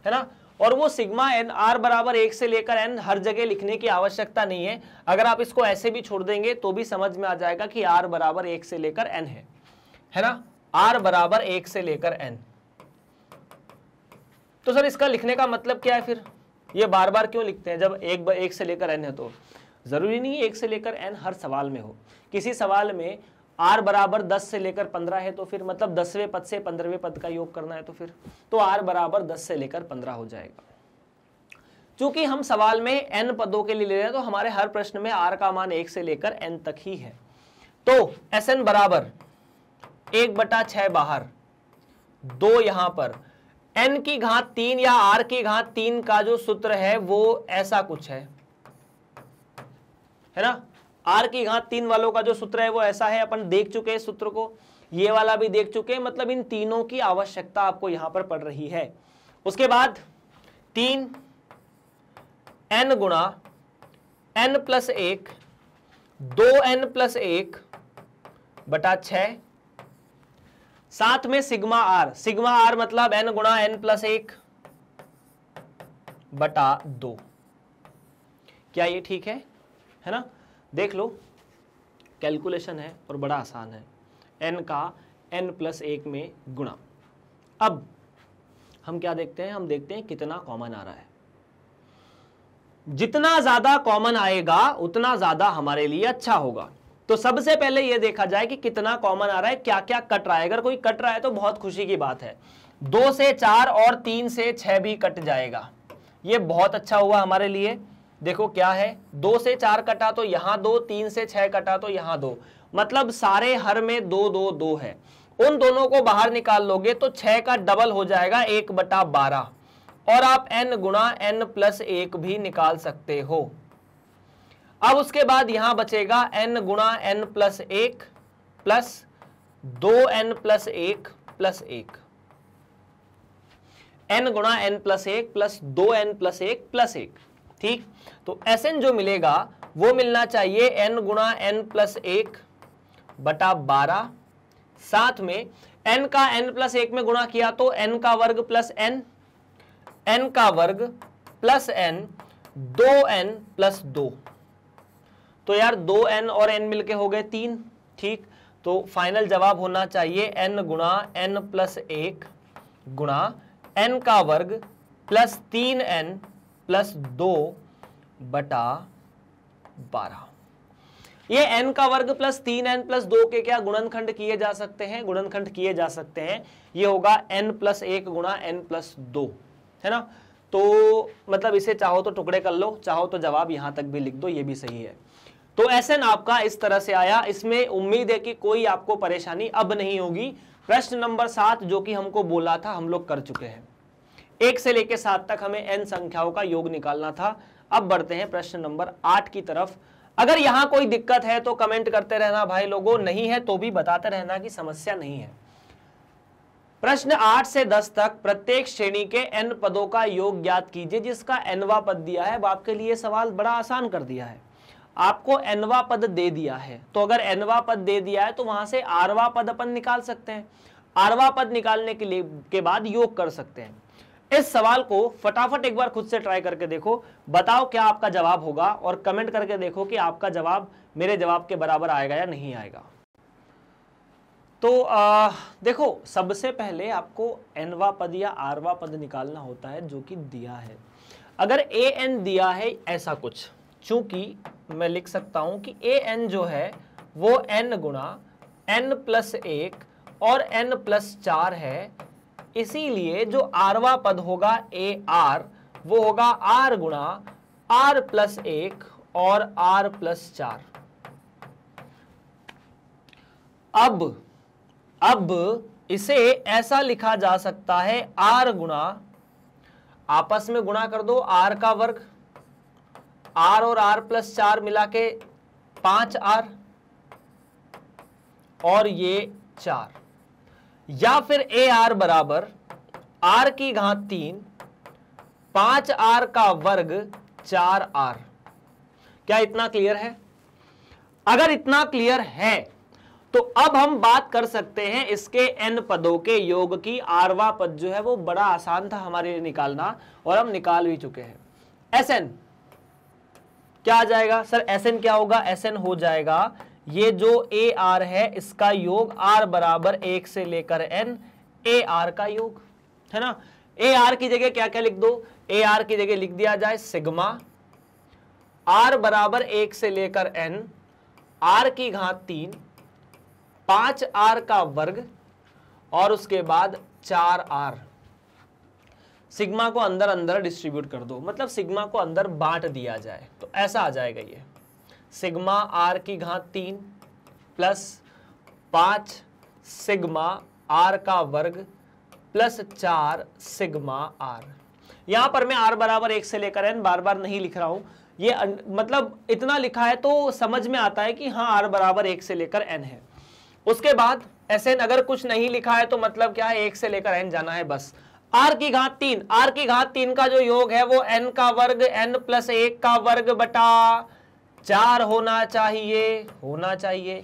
है ना। और वो सिग्मा n r बराबर 1 से लेकर n हर जगह लिखने की आवश्यकता नहीं है। अगर आप इसको ऐसे भी छोड़ देंगे तो भी समझ में आ जाएगा कि r बराबर 1 से लेकर n है ना। r बराबर 1 से लेकर n। तो सर इसका लिखने का मतलब क्या है फिर? ये बार बार क्यों लिखते हैं जब 1 से लेकर n है? तो जरूरी नहीं है 1 से लेकर n हर सवाल में हो। किसी सवाल में r बराबर 10 से लेकर 15 है तो फिर मतलब 10वें पद से 15वें पद का योग करना है, तो फिर तो r बराबर 10 से लेकर 15 हो जाएगा। चूंकि हम सवाल में n पदों के लिए ले रहे हैं तो हमारे हर प्रश्न में r का मान 1 से लेकर n तक ही है। तो Sn बराबर 1/6 बाहर, 2 यहां पर, n की घात 3 या r की घात 3 का जो सूत्र है वो ऐसा कुछ है ना। r की घात 3 वालों का जो सूत्र है वो ऐसा है, अपन देख चुके हैं सूत्र को, ये वाला भी देख चुके हैं, मतलब इन तीनों की आवश्यकता आपको यहां पर पड़ रही है। उसके बाद 3 n गुणा n+1 2n+1 बटा 6 साथ में सिग्मा आर। सिग्मा आर मतलब n गुणा n+1 बटा 2। क्या ये ठीक है ना? देख लो, कैलकुलेशन है और बड़ा आसान है। n का n+1 में गुणा। अब हम क्या देखते हैं? हम देखते हैं कितना कॉमन आ रहा है। जितना ज्यादा कॉमन आएगा उतना ज्यादा हमारे लिए अच्छा होगा। तो सबसे पहले यह देखा जाए कि कितना कॉमन आ रहा है, क्या क्या कट रहा है। अगर कोई कट रहा है तो बहुत खुशी की बात है। 2 से 4 और 3 से 6 भी कट जाएगा, ये बहुत अच्छा हुआ हमारे लिए। देखो क्या है, 2 से 4 कटा तो यहां 2, 3 से 6 कटा तो यहां 2, मतलब सारे हर में 2 2 2 है। उन दोनों को बाहर निकाल लोगे तो 6 का डबल हो जाएगा 1/12, और आप n गुणा n+1 भी निकाल सकते हो। अब उसके बाद यहां बचेगा n गुणा n+1 plus 2n+1 plus 1, n गुणा n+1 प्लस 2n+1 प्लस 1। ठीक, तो Sn जो मिलेगा वो मिलना चाहिए n गुणा n+1 बटा 12, साथ में n का n+1 में गुणा किया तो n का वर्ग प्लस n का वर्ग प्लस n 2n प्लस 2। तो यार 2n और n मिलके हो गए 3। ठीक, तो फाइनल जवाब होना चाहिए n गुणा n+1 गुणा n का वर्ग प्लस 3n प्लस 2 बटा 12। ये n का वर्ग प्लस 3n प्लस 2 के क्या गुणनखंड किए जा सकते हैं? गुणनखंड किए जा सकते हैं। ये होगा n+1 गुणा n+2, है ना। तो मतलब इसे चाहो तो टुकड़े कर लो, चाहो तो जवाब यहां तक भी लिख दो, ये भी सही है। तो Sn आपका इस तरह से आया। इसमें उम्मीद है कि कोई आपको परेशानी अब नहीं होगी। प्रश्न नंबर 7 जो कि हमको बोला था हम लोग कर चुके हैं। 1 से लेकर 7 तक हमें n संख्याओं का योग निकालना था। अब बढ़ते हैं प्रश्न नंबर 8 की तरफ। अगर यहां कोई दिक्कत है तो कमेंट करते रहना भाई लोगों, नहीं है तो भी बताते रहना कि समस्या नहीं है। प्रश्न 8 से 10 तक प्रत्येक श्रेणी के n पदों का योग ज्ञात कीजिए जिसका nवां पद दिया है। अब आपके लिए सवाल बड़ा आसान कर दिया है, आपको nवां पद दे दिया है, तो अगर nवां पद दे दिया है तो वहां से rवां पद अपन निकाल सकते हैं। rवां पद निकालने के बाद योग कर सकते हैं। इस सवाल को फटाफट एक बार खुद से ट्राई करके देखो, बताओ क्या आपका जवाब होगा, और कमेंट करके देखो कि आपका जवाब मेरे जवाब के बराबर आएगा या नहीं आएगा। तो देखो, सबसे पहले आपको nवा पद या rवा पद निकालना होता है जो कि दिया है। अगर an दिया है ऐसा कुछ, चूंकि मैं लिख सकता हूं कि an जो है वो n गुणा n+1 और n+4 है, इसीलिए जो rवा पद होगा ar वो होगा r गुणा r+1 और r+4। अब इसे ऐसा लिखा जा सकता है r गुणा, आपस में गुणा कर दो, r का वर्ग, r और r+4 मिला के 5r और ये 4, या फिर ar बराबर r की घात 3 5r का वर्ग 4r। क्या इतना क्लियर है? अगर इतना क्लियर है तो अब हम बात कर सकते हैं इसके n पदों के योग की। rवा पद जो है वो बड़ा आसान था हमारे लिए निकालना, और हम निकाल भी चुके हैं। Sn क्या आ जाएगा सर? Sn क्या होगा? Sn हो जाएगा ये जो ar है इसका योग, r बराबर 1 से लेकर n, ar का योग, है ना। ar की जगह क्या क्या लिख दो? ar की जगह लिख दिया जाए सिग्मा r बराबर 1 से लेकर n, r की घात 3 5r का वर्ग और उसके बाद 4r। सिग्मा को अंदर अंदर डिस्ट्रीब्यूट कर दो, मतलब सिग्मा को अंदर बांट दिया जाए, तो ऐसा आ जाएगा ये सिग्मा r की घात 3 प्लस 5 सिग्मा r का वर्ग प्लस 4 सिग्मा r। यहां पर मैं r बराबर 1 से लेकर n बार बार नहीं लिख रहा हूं, ये मतलब इतना लिखा है तो समझ में आता है कि हाँ r बराबर 1 से लेकर n है। उसके बाद Sn अगर कुछ नहीं लिखा है तो मतलब क्या है, 1 से लेकर n जाना है बस। r की घात 3, r की घात 3 का जो योग है वो n का वर्ग n+1 का वर्ग बटा 4 होना चाहिए।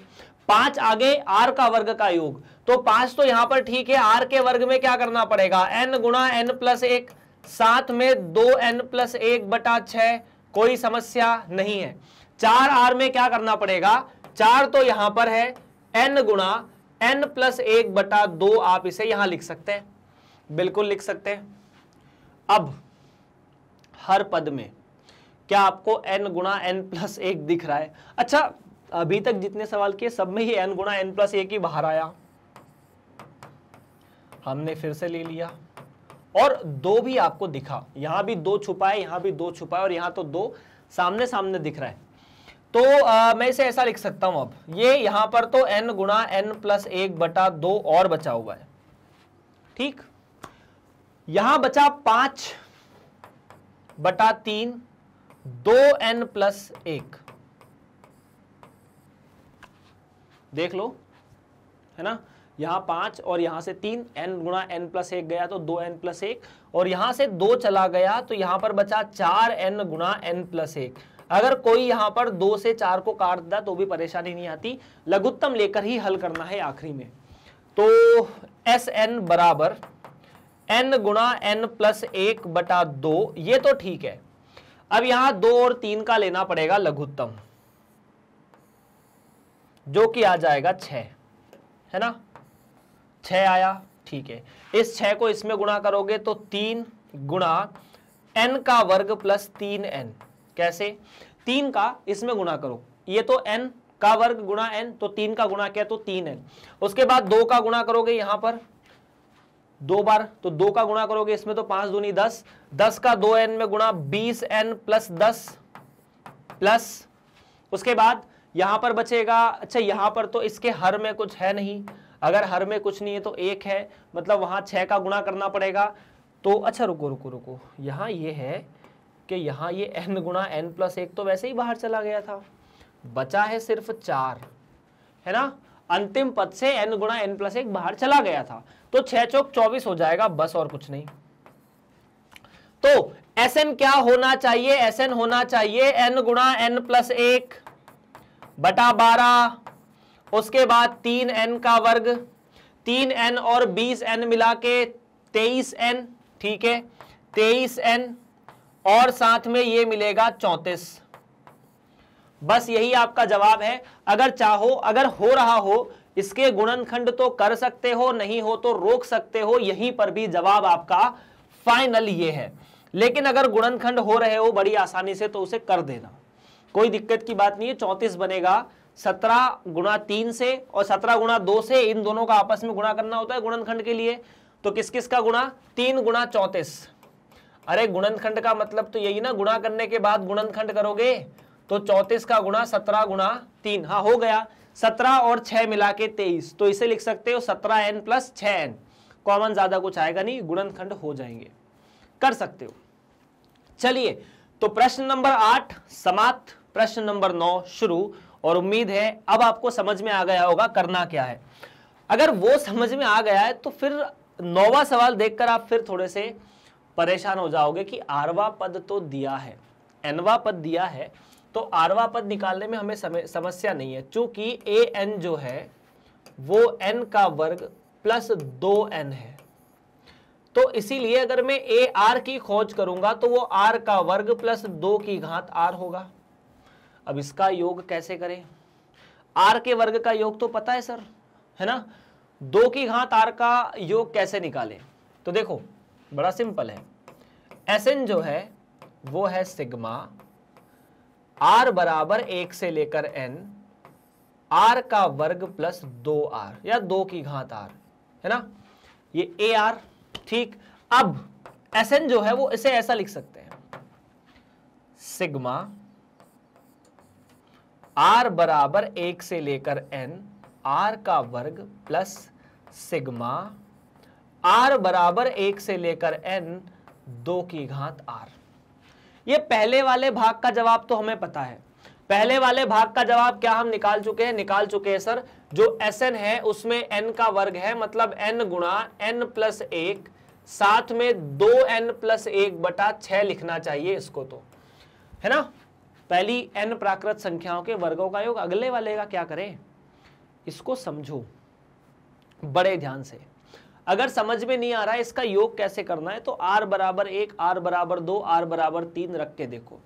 5 आगे r का वर्ग का योग, तो 5 तो यहां पर ठीक है, r के वर्ग में क्या करना पड़ेगा, n गुणा n+1, साथ में 2n+1 बटा 6, कोई समस्या नहीं है। 4r में क्या करना पड़ेगा, 4 तो यहां पर है, n गुणा n+1 बटा 2 आप इसे यहां लिख सकते हैं, बिल्कुल लिख सकते हैं। अब हर पद में क्या आपको n गुणा n+1 दिख रहा है? अच्छा, अभी तक जितने सवाल किए सब में ही n गुणा n+1 ही बाहर आया, हमने फिर से ले लिया और 2 भी आपको दिखा, यहां भी 2 छुपा है, यहां भी 2 छुपा है और यहां तो 2 सामने सामने दिख रहा है। तो मैं इसे ऐसा लिख सकता हूं, अब ये यहां पर तो n गुणा n+1 बटा 2 और बचा हुआ है, ठीक। यहां बचा 5 बटा 3 2n+1, देख लो, है ना। यहां 5 और यहां से 3, n गुणा n+1 गया तो 2n+1, और यहां से 2 चला गया तो यहां पर बचा 4n गुणा n+1। अगर कोई यहां पर 2 से 4 को काट देता तो भी परेशानी नहीं आती, लघुत्तम लेकर ही हल करना है आखिरी में। तो Sn बराबर n गुणा n+1 बटा 2, ये तो ठीक है। अब यहां 2 और 3 का लेना पड़ेगा लघुत्तम, जो कि आ जाएगा 6, है ना। 6 आया, ठीक है। इस 6 को इसमें गुणा करोगे तो 3 गुणा n का वर्ग प्लस 3n। कैसे? 3 का इसमें गुणा करो, ये तो n का वर्ग गुणा n, तो 3 का गुणा किया तो 3n। उसके बाद 2 का गुणा करोगे यहां पर 2 बार, तो 2 का गुणा करोगे इसमें तो 5 दूनी 10, 10 का 2n में गुणा 20n प्लस 10 प्लस, उसके बाद यहां पर बचेगा, अच्छा यहां पर तो इसके हर में कुछ है नहीं, अगर हर में कुछ नहीं है तो 1 है, मतलब वहां 6 का गुणा करना पड़ेगा। तो अच्छा रुको, यहां ये है कि यहां ये n गुणा n+1 तो वैसे ही बाहर चला गया था, बचा है सिर्फ 4, है ना। अंतिम पद से n गुणा n+1 बाहर चला गया था, तो 6 चौक 24 हो जाएगा, बस और कुछ नहीं। तो Sn क्या होना चाहिए? Sn होना चाहिए n गुणा n+1 बटा 12, उसके बाद 3n का वर्ग, 3n और 20n मिला के 23n, ठीक है, 23n, और साथ में ये मिलेगा 34। बस यही आपका जवाब है। अगर चाहो, अगर हो रहा हो इसके गुणनखंड तो कर सकते हो, नहीं हो तो रोक सकते हो। यहीं पर भी जवाब आपका फाइनल ये है। लेकिन अगर गुणनखंड हो रहे हो बड़ी आसानी से तो उसे कर देना, कोई दिक्कत की बात नहीं है। 34 बनेगा 17 गुणा 3 से और 17 गुणा 2 से, इन दोनों का आपस में गुणा करना होता है गुणनखंड के लिए। तो किस किस का गुणा? 3 गुणा 34। अरे गुणनखंड का मतलब तो यही ना, गुणा करने के बाद गुणनखंड करोगे तो 34 का गुणा 17 गुणा 3, हाँ हो गया। 17 और 6 मिला के 23, तो इसे लिख सकते हो 17n प्लस 6n। कॉमन ज्यादा कुछ आएगा नहीं, गुणनखंड हो जाएंगे, कर सकते हो। चलिए, तो प्रश्न नंबर 8 समाप्त, प्रश्न नंबर 9 शुरू। और उम्मीद है अब आपको समझ में आ गया होगा करना क्या है। अगर वो समझ में आ गया है तो फिर 9वां सवाल देखकर आप फिर थोड़े से परेशान हो जाओगे कि आरवा पद तो दिया है, एनवा पद दिया है, तो आरवा पद निकालने में हमें समस्या नहीं है, चूंकि ए एन जो है वो n का वर्ग प्लस 2n है। तो इसीलिए अगर मैं ए आर की खोज करूंगा तो वो आर का वर्ग प्लस 2 की घात आर होगा। अब इसका योग कैसे करें? आर के वर्ग का योग तो पता है सर, है ना। 2 की घात आर का योग कैसे निकालें? तो देखो बड़ा सिंपल है। Sn जो है वो है सिग्मा r बराबर 1 से लेकर n, r का वर्ग प्लस 2r या 2 की घात r, है ना, ये ए आर। ठीक, अब Sn जो है वो इसे ऐसा लिख सकते हैं, सिग्मा r बराबर 1 से लेकर n, r का वर्ग प्लस सिग्मा r बराबर 1 से लेकर n 2 की घात r। ये पहले वाले भाग का जवाब तो हमें पता है। पहले वाले भाग का जवाब क्या हम निकाल चुके हैं सर। जो Sn है उसमें n का वर्ग है, मतलब n गुणा n प्लस 1, साथ में 2n प्लस 1 बटा 6 लिखना चाहिए इसको, तो है ना। पहली n प्राकृत संख्याओं के वर्गों का योग। अगले वाले का क्या करें, इसको समझो बड़े ध्यान से। अगर समझ में नहीं आ रहा है इसका योग कैसे करना है तो r बराबर 1, r बराबर 2, r बराबर 3 रख के देखो।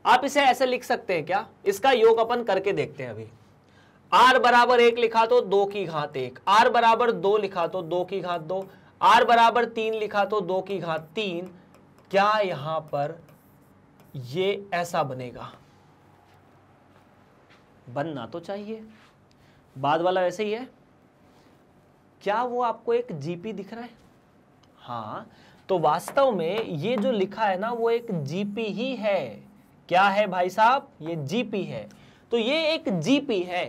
आप इसे ऐसे लिख सकते हैं क्या, इसका योग अपन करके देखते हैं अभी। r बराबर 1 लिखा तो 2 की घात 1, r बराबर 2 लिखा तो 2 की घात 2, r बराबर 3 लिखा तो 2 की घात 3। क्या यहां पर ये ऐसा बनेगा? बनना तो चाहिए, बाद वाला वैसे ही है। क्या वो आपको एक जीपी दिख रहा है? हाँ, तो वास्तव में ये जो लिखा है ना वो एक जीपी ही है। क्या है भाई साहब? ये जीपी है। तो ये एक जीपी है।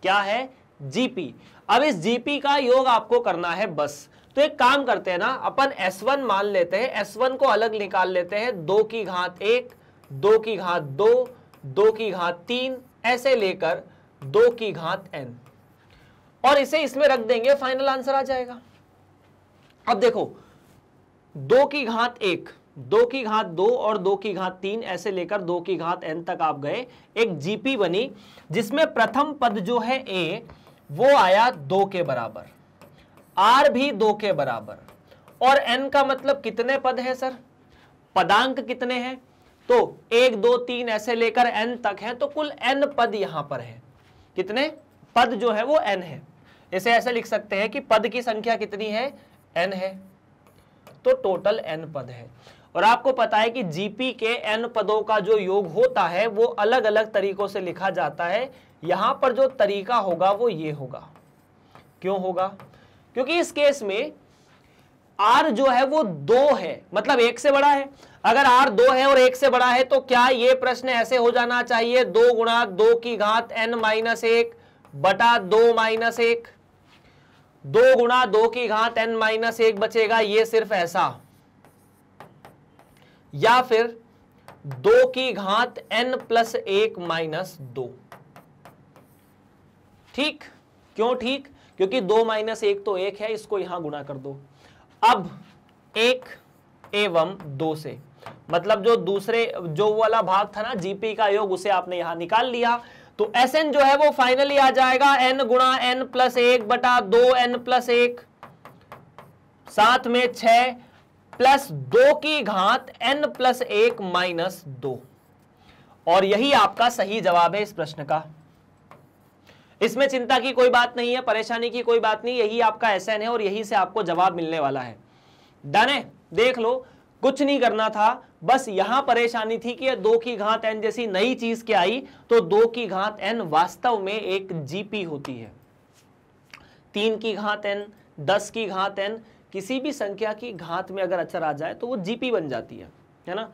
क्या है? जीपी। अब इस जीपी का योग आपको करना है बस। तो एक काम करते हैं ना, अपन S1 मान लेते हैं, S1 को अलग निकाल लेते हैं। 2 की घात 1, 2 की घात 2, 2 की घात 3, ऐसे लेकर 2 की घात n, और इसे इसमें रख देंगे, फाइनल आंसर आ जाएगा। अब देखो 2 की घात 1, 2 की घात 2 और 2 की घात 3 ऐसे लेकर 2 की घात n तक आप गए। एक जीपी बनी जिसमें प्रथम पद जो है a वो आया 2 के बराबर, r भी 2 के बराबर, और n का मतलब कितने पद है सर? पदांक कितने हैं? तो 1 2 3 ऐसे लेकर n तक है, तो कुल n पद यहां पर है। कितने पद जो है वो n है। इसे ऐसे लिख सकते हैं कि पद की संख्या कितनी है? n है, तो टोटल n पद है। और आपको पता है कि जीपी के n पदों का जो योग होता है वो अलग अलग तरीकों से लिखा जाता है। यहां पर जो तरीका होगा वो ये होगा। क्यों होगा? क्योंकि इस केस में r जो है वो 2 है, मतलब 1 से बड़ा है। अगर r 2 है और 1 से बड़ा है तो क्या ये प्रश्न ऐसे हो जाना चाहिए, 2 गुणा 2 की घात n माइनस 1 बटा 2 माइनस 1, 2 गुणा 2 की घात n माइनस 1 बचेगा, ये सिर्फ ऐसा, या फिर 2 की घात n प्लस 1 माइनस 2। ठीक, क्यों ठीक? क्योंकि 2 माइनस 1 तो 1 है, इसको यहां गुणा कर दो। अब 1 एवं 2 से, मतलब जो दूसरे जो वाला भाग था ना जीपी का योग, उसे आपने यहां निकाल लिया। तो Sn जो है वो फाइनली आ जाएगा n गुणा n प्लस 1 बटा 2n प्लस 1, साथ में 6 प्लस 2 की घात n प्लस 1 माइनस 2। और यही आपका सही जवाब है इस प्रश्न का। इसमें चिंता की कोई बात नहीं है, परेशानी की कोई बात नहीं, यही आपका SN है और यही से आपको जवाब मिलने वाला है। डन है, देख लो, कुछ नहीं करना था, बस यहां परेशानी थी कि 2 की घात n जैसी नई चीज क्या आई, तो 2 की घात n वास्तव में एक GP होती है। 3 की घात n, 10 की घात n, किसी भी संख्या की घात में अगर अचर आ जाए तो वो GP बन जाती है ना।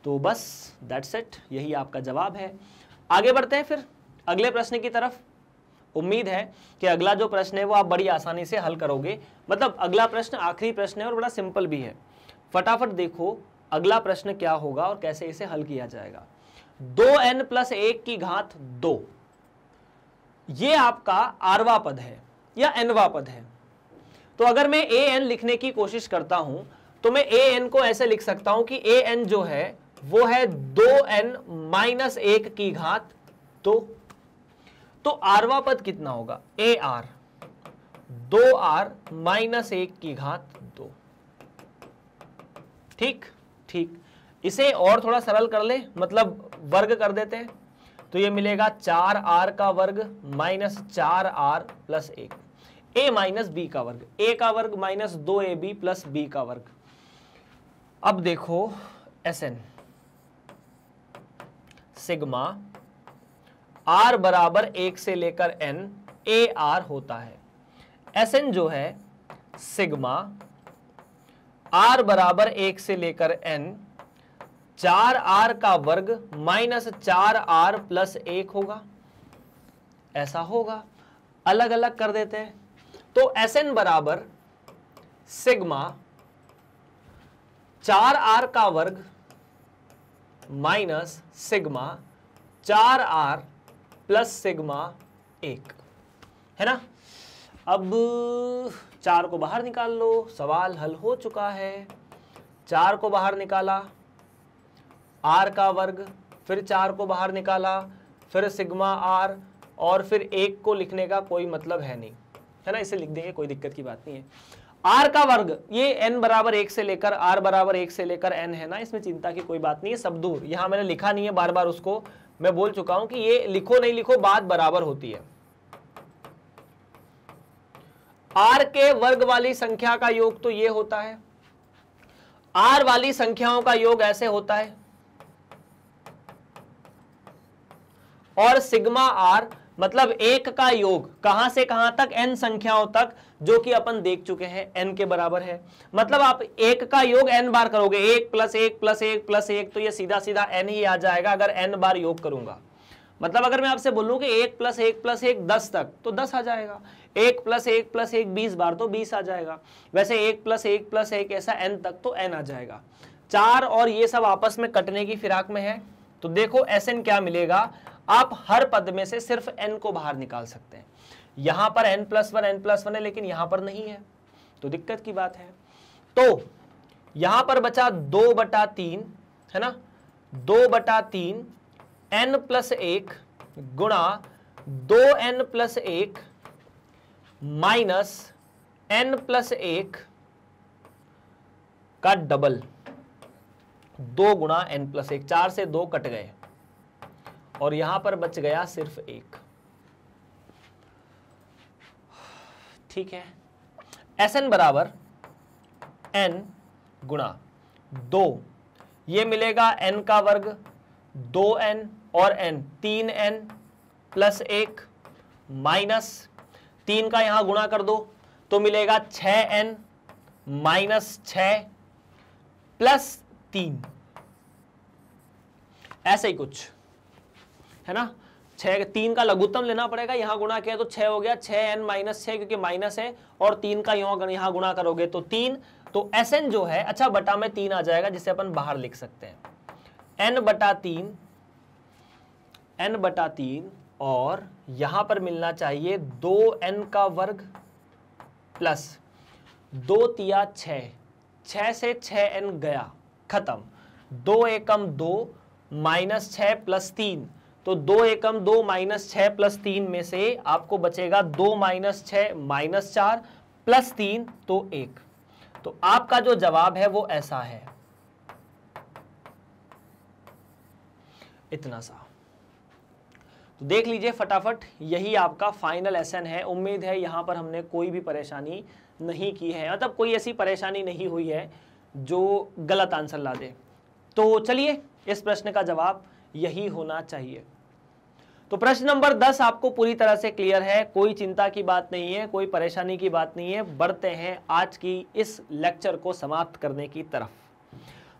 तो बस दैट्स इट, यही आपका जवाब है। आगे बढ़ते हैं फिर अगले प्रश्न की तरफ। उम्मीद है कि अगला जो प्रश्न है वो आप बड़ी आसानी से हल करोगे, मतलब अगला प्रश्न आखिरी प्रश्न है और बड़ा सिंपल भी है। फटाफट देखो अगला प्रश्न क्या होगा और कैसे इसे हल किया जाएगा। 2n + 1 की घात 2, ये आपका आरवा पद है या nवा पद है। तो अगर मैं an लिखने की कोशिश करता हूं तो मैं an को ऐसे लिख सकता हूं कि an जो है वो है 2n - 1 की घात 2। तो आरवा पद कितना होगा, AR, 2r - 1 की घात 2। ठीक ठीक, इसे और थोड़ा सरल कर ले, मतलब वर्ग कर देते हैं, तो ये मिलेगा 4r का वर्ग माइनस 4r + 1, a - b का वर्ग, a का वर्ग माइनस 2ab + b का वर्ग। अब देखो SN सिग्मा r बराबर 1 से लेकर n AR होता है। SN जो है सिग्मा r बराबर 1 से लेकर n 4r का वर्ग माइनस 4r + 1 होगा। ऐसा होगा, अलग अलग कर देते हैं। तो SN बराबर सिग्मा 4r का वर्ग माइनस सिग्मा 4r + सिग्मा 1 है ना। अब 4 को बाहर निकाल लो, सवाल हल हो चुका है। 4 को बाहर निकाला, r का वर्ग, फिर 4 को बाहर निकाला, फिर सिग्मा r, और फिर 1 को लिखने का कोई मतलब है नहीं, है ना, इसे लिख देंगे, कोई दिक्कत की बात नहीं है। r का वर्ग, ये n बराबर 1 से लेकर r बराबर 1 से लेकर n है ना, इसमें चिंता की कोई बात नहीं है, सब दूर। यहां मैंने लिखा नहीं है, बार बार उसको मैं बोल चुका हूं कि ये लिखो नहीं लिखो बात बराबर होती है। r के वर्ग वाली संख्या का योग तो ये होता है, r वाली संख्याओं का योग ऐसे होता है, और सिग्मा r मतलब 1 का योग कहां से कहां तक, n संख्याओं तक, जो कि अपन देख चुके हैं n के बराबर है। मतलब आप 1 का योग n बार करोगे, 1 + 1 + 1 + 1, तो ये सीधा सीधा n ही आ जाएगा अगर n बार योग करूंगा। मतलब अगर मैं आपसे बोलूं कि 1 + 1 + 1 10 तक, तो 10 आ जाएगा। 1 + 1 + 1 20 बार, तो 20 आ जाएगा। वैसे 1 + 1 + 1 ऐसा n तक, तो n आ जाएगा। 4 और ये सब आपस में कटने की फिराक में है। तो देखो SN क्या मिलेगा, आप हर पद में से सिर्फ n को बाहर निकाल सकते हैं। यहां पर n+1 है, लेकिन यहां पर नहीं है, तो दिक्कत की बात है। तो यहां पर बचा 2/3, है ना, 2/3 n + 1 गुणा 2n + 1 माइनस n + 1 का डबल, 2 गुणा n + 1, 4 से 2 कट गए और यहां पर बच गया सिर्फ 1। ठीक है, SN बराबर n गुणा 2, ये मिलेगा n का वर्ग 2n और n 3n + 1 माइनस 3 का यहां गुणा कर दो तो मिलेगा 6n - 6 + 3, ऐसे ही कुछ, है ना। 3 का लघुत्तम लेना पड़ेगा, यहां गुणा किया तो 6 हो गया, 6n - 6 क्योंकि माइनस है, और 3 का यहां गुणा करोगे तो 3। तो SN जो है, अच्छा बटा में 3 आ जाएगा, जिसे अपन बाहर लिख सकते हैं, n/3, और यहां पर मिलना चाहिए 2n का वर्ग प्लस 2 तिया 6, 6 से 6n गया, खत्म, 2 एकम 2 -6 + 3, तो 2 एकम 2 -6 + 3 में से आपको बचेगा 2 - 6 -4 + 3, तो 1। तो आपका जो जवाब है वो ऐसा है, इतना सा। तो देख लीजिए फटाफट, यही आपका फाइनल एसन है। उम्मीद है यहाँ पर हमने कोई भी परेशानी नहीं की है, मतलब कोई ऐसी परेशानी नहीं हुई है जो गलत आंसर ला दे। तो चलिए, इस प्रश्न का जवाब यही होना चाहिए। तो प्रश्न नंबर 10 आपको पूरी तरह से क्लियर है, कोई चिंता की बात नहीं है, कोई परेशानी की बात नहीं है। बढ़ते हैं आज की इस लेक्चर को समाप्त करने की तरफ।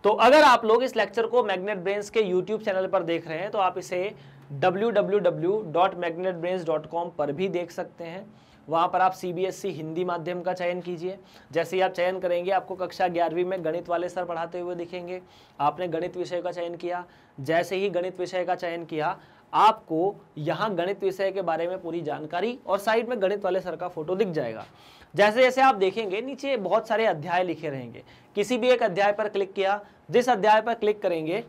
तो अगर आप लोग इस लेक्चर को मैग्नेट ब्रेन्स के यूट्यूब चैनल पर देख रहे हैं तो आप इसे www.magnetbrains.com पर भी देख सकते हैं। वहां पर आप CBSE हिंदी माध्यम का चयन कीजिए। जैसे ही आप चयन करेंगे आपको कक्षा 11वीं में गणित वाले सर पढ़ाते हुए दिखेंगे। आपने गणित विषय का चयन किया, जैसे ही गणित विषय का चयन किया आपको यहाँ गणित विषय के बारे में पूरी जानकारी और साइड में गणित वाले सर का फोटो दिख जाएगा। जैसे जैसे आप देखेंगे नीचे बहुत सारे अध्याय लिखे रहेंगे, किसी भी एक अध्याय पर क्लिक किया, जिस अध्याय पर क्लिक करेंगे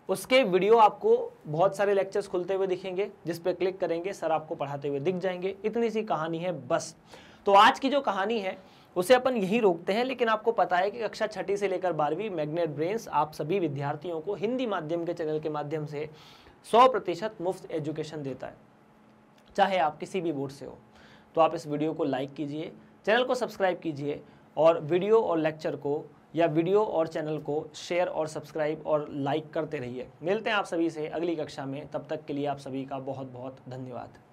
उसके वीडियो आपको बहुत सारे लेक्चर्स खुलते हुए दिखेंगे, जिस पे क्लिक करेंगे सर आपको पढ़ाते हुए दिख जाएंगे। इतनी सी कहानी है बस। तो आज की जो कहानी है उसे अपन यही रोकते हैं, लेकिन आपको पता है कि कक्षा 6 से लेकर 12वीं मैग्नेट ब्रेन्स आप सभी विद्यार्थियों को हिंदी माध्यम के चैनल के माध्यम से 100% मुफ्त एजुकेशन देता है, चाहे आप किसी भी बोर्ड से हो। तो आप इस वीडियो को लाइक कीजिए, चैनल को सब्सक्राइब कीजिए और वीडियो और लेक्चर को या वीडियो और चैनल को शेयर और सब्सक्राइब और लाइक करते रहिए। मिलते हैं आप सभी से अगली कक्षा में, तब तक के लिए आप सभी का बहुत बहुत धन्यवाद।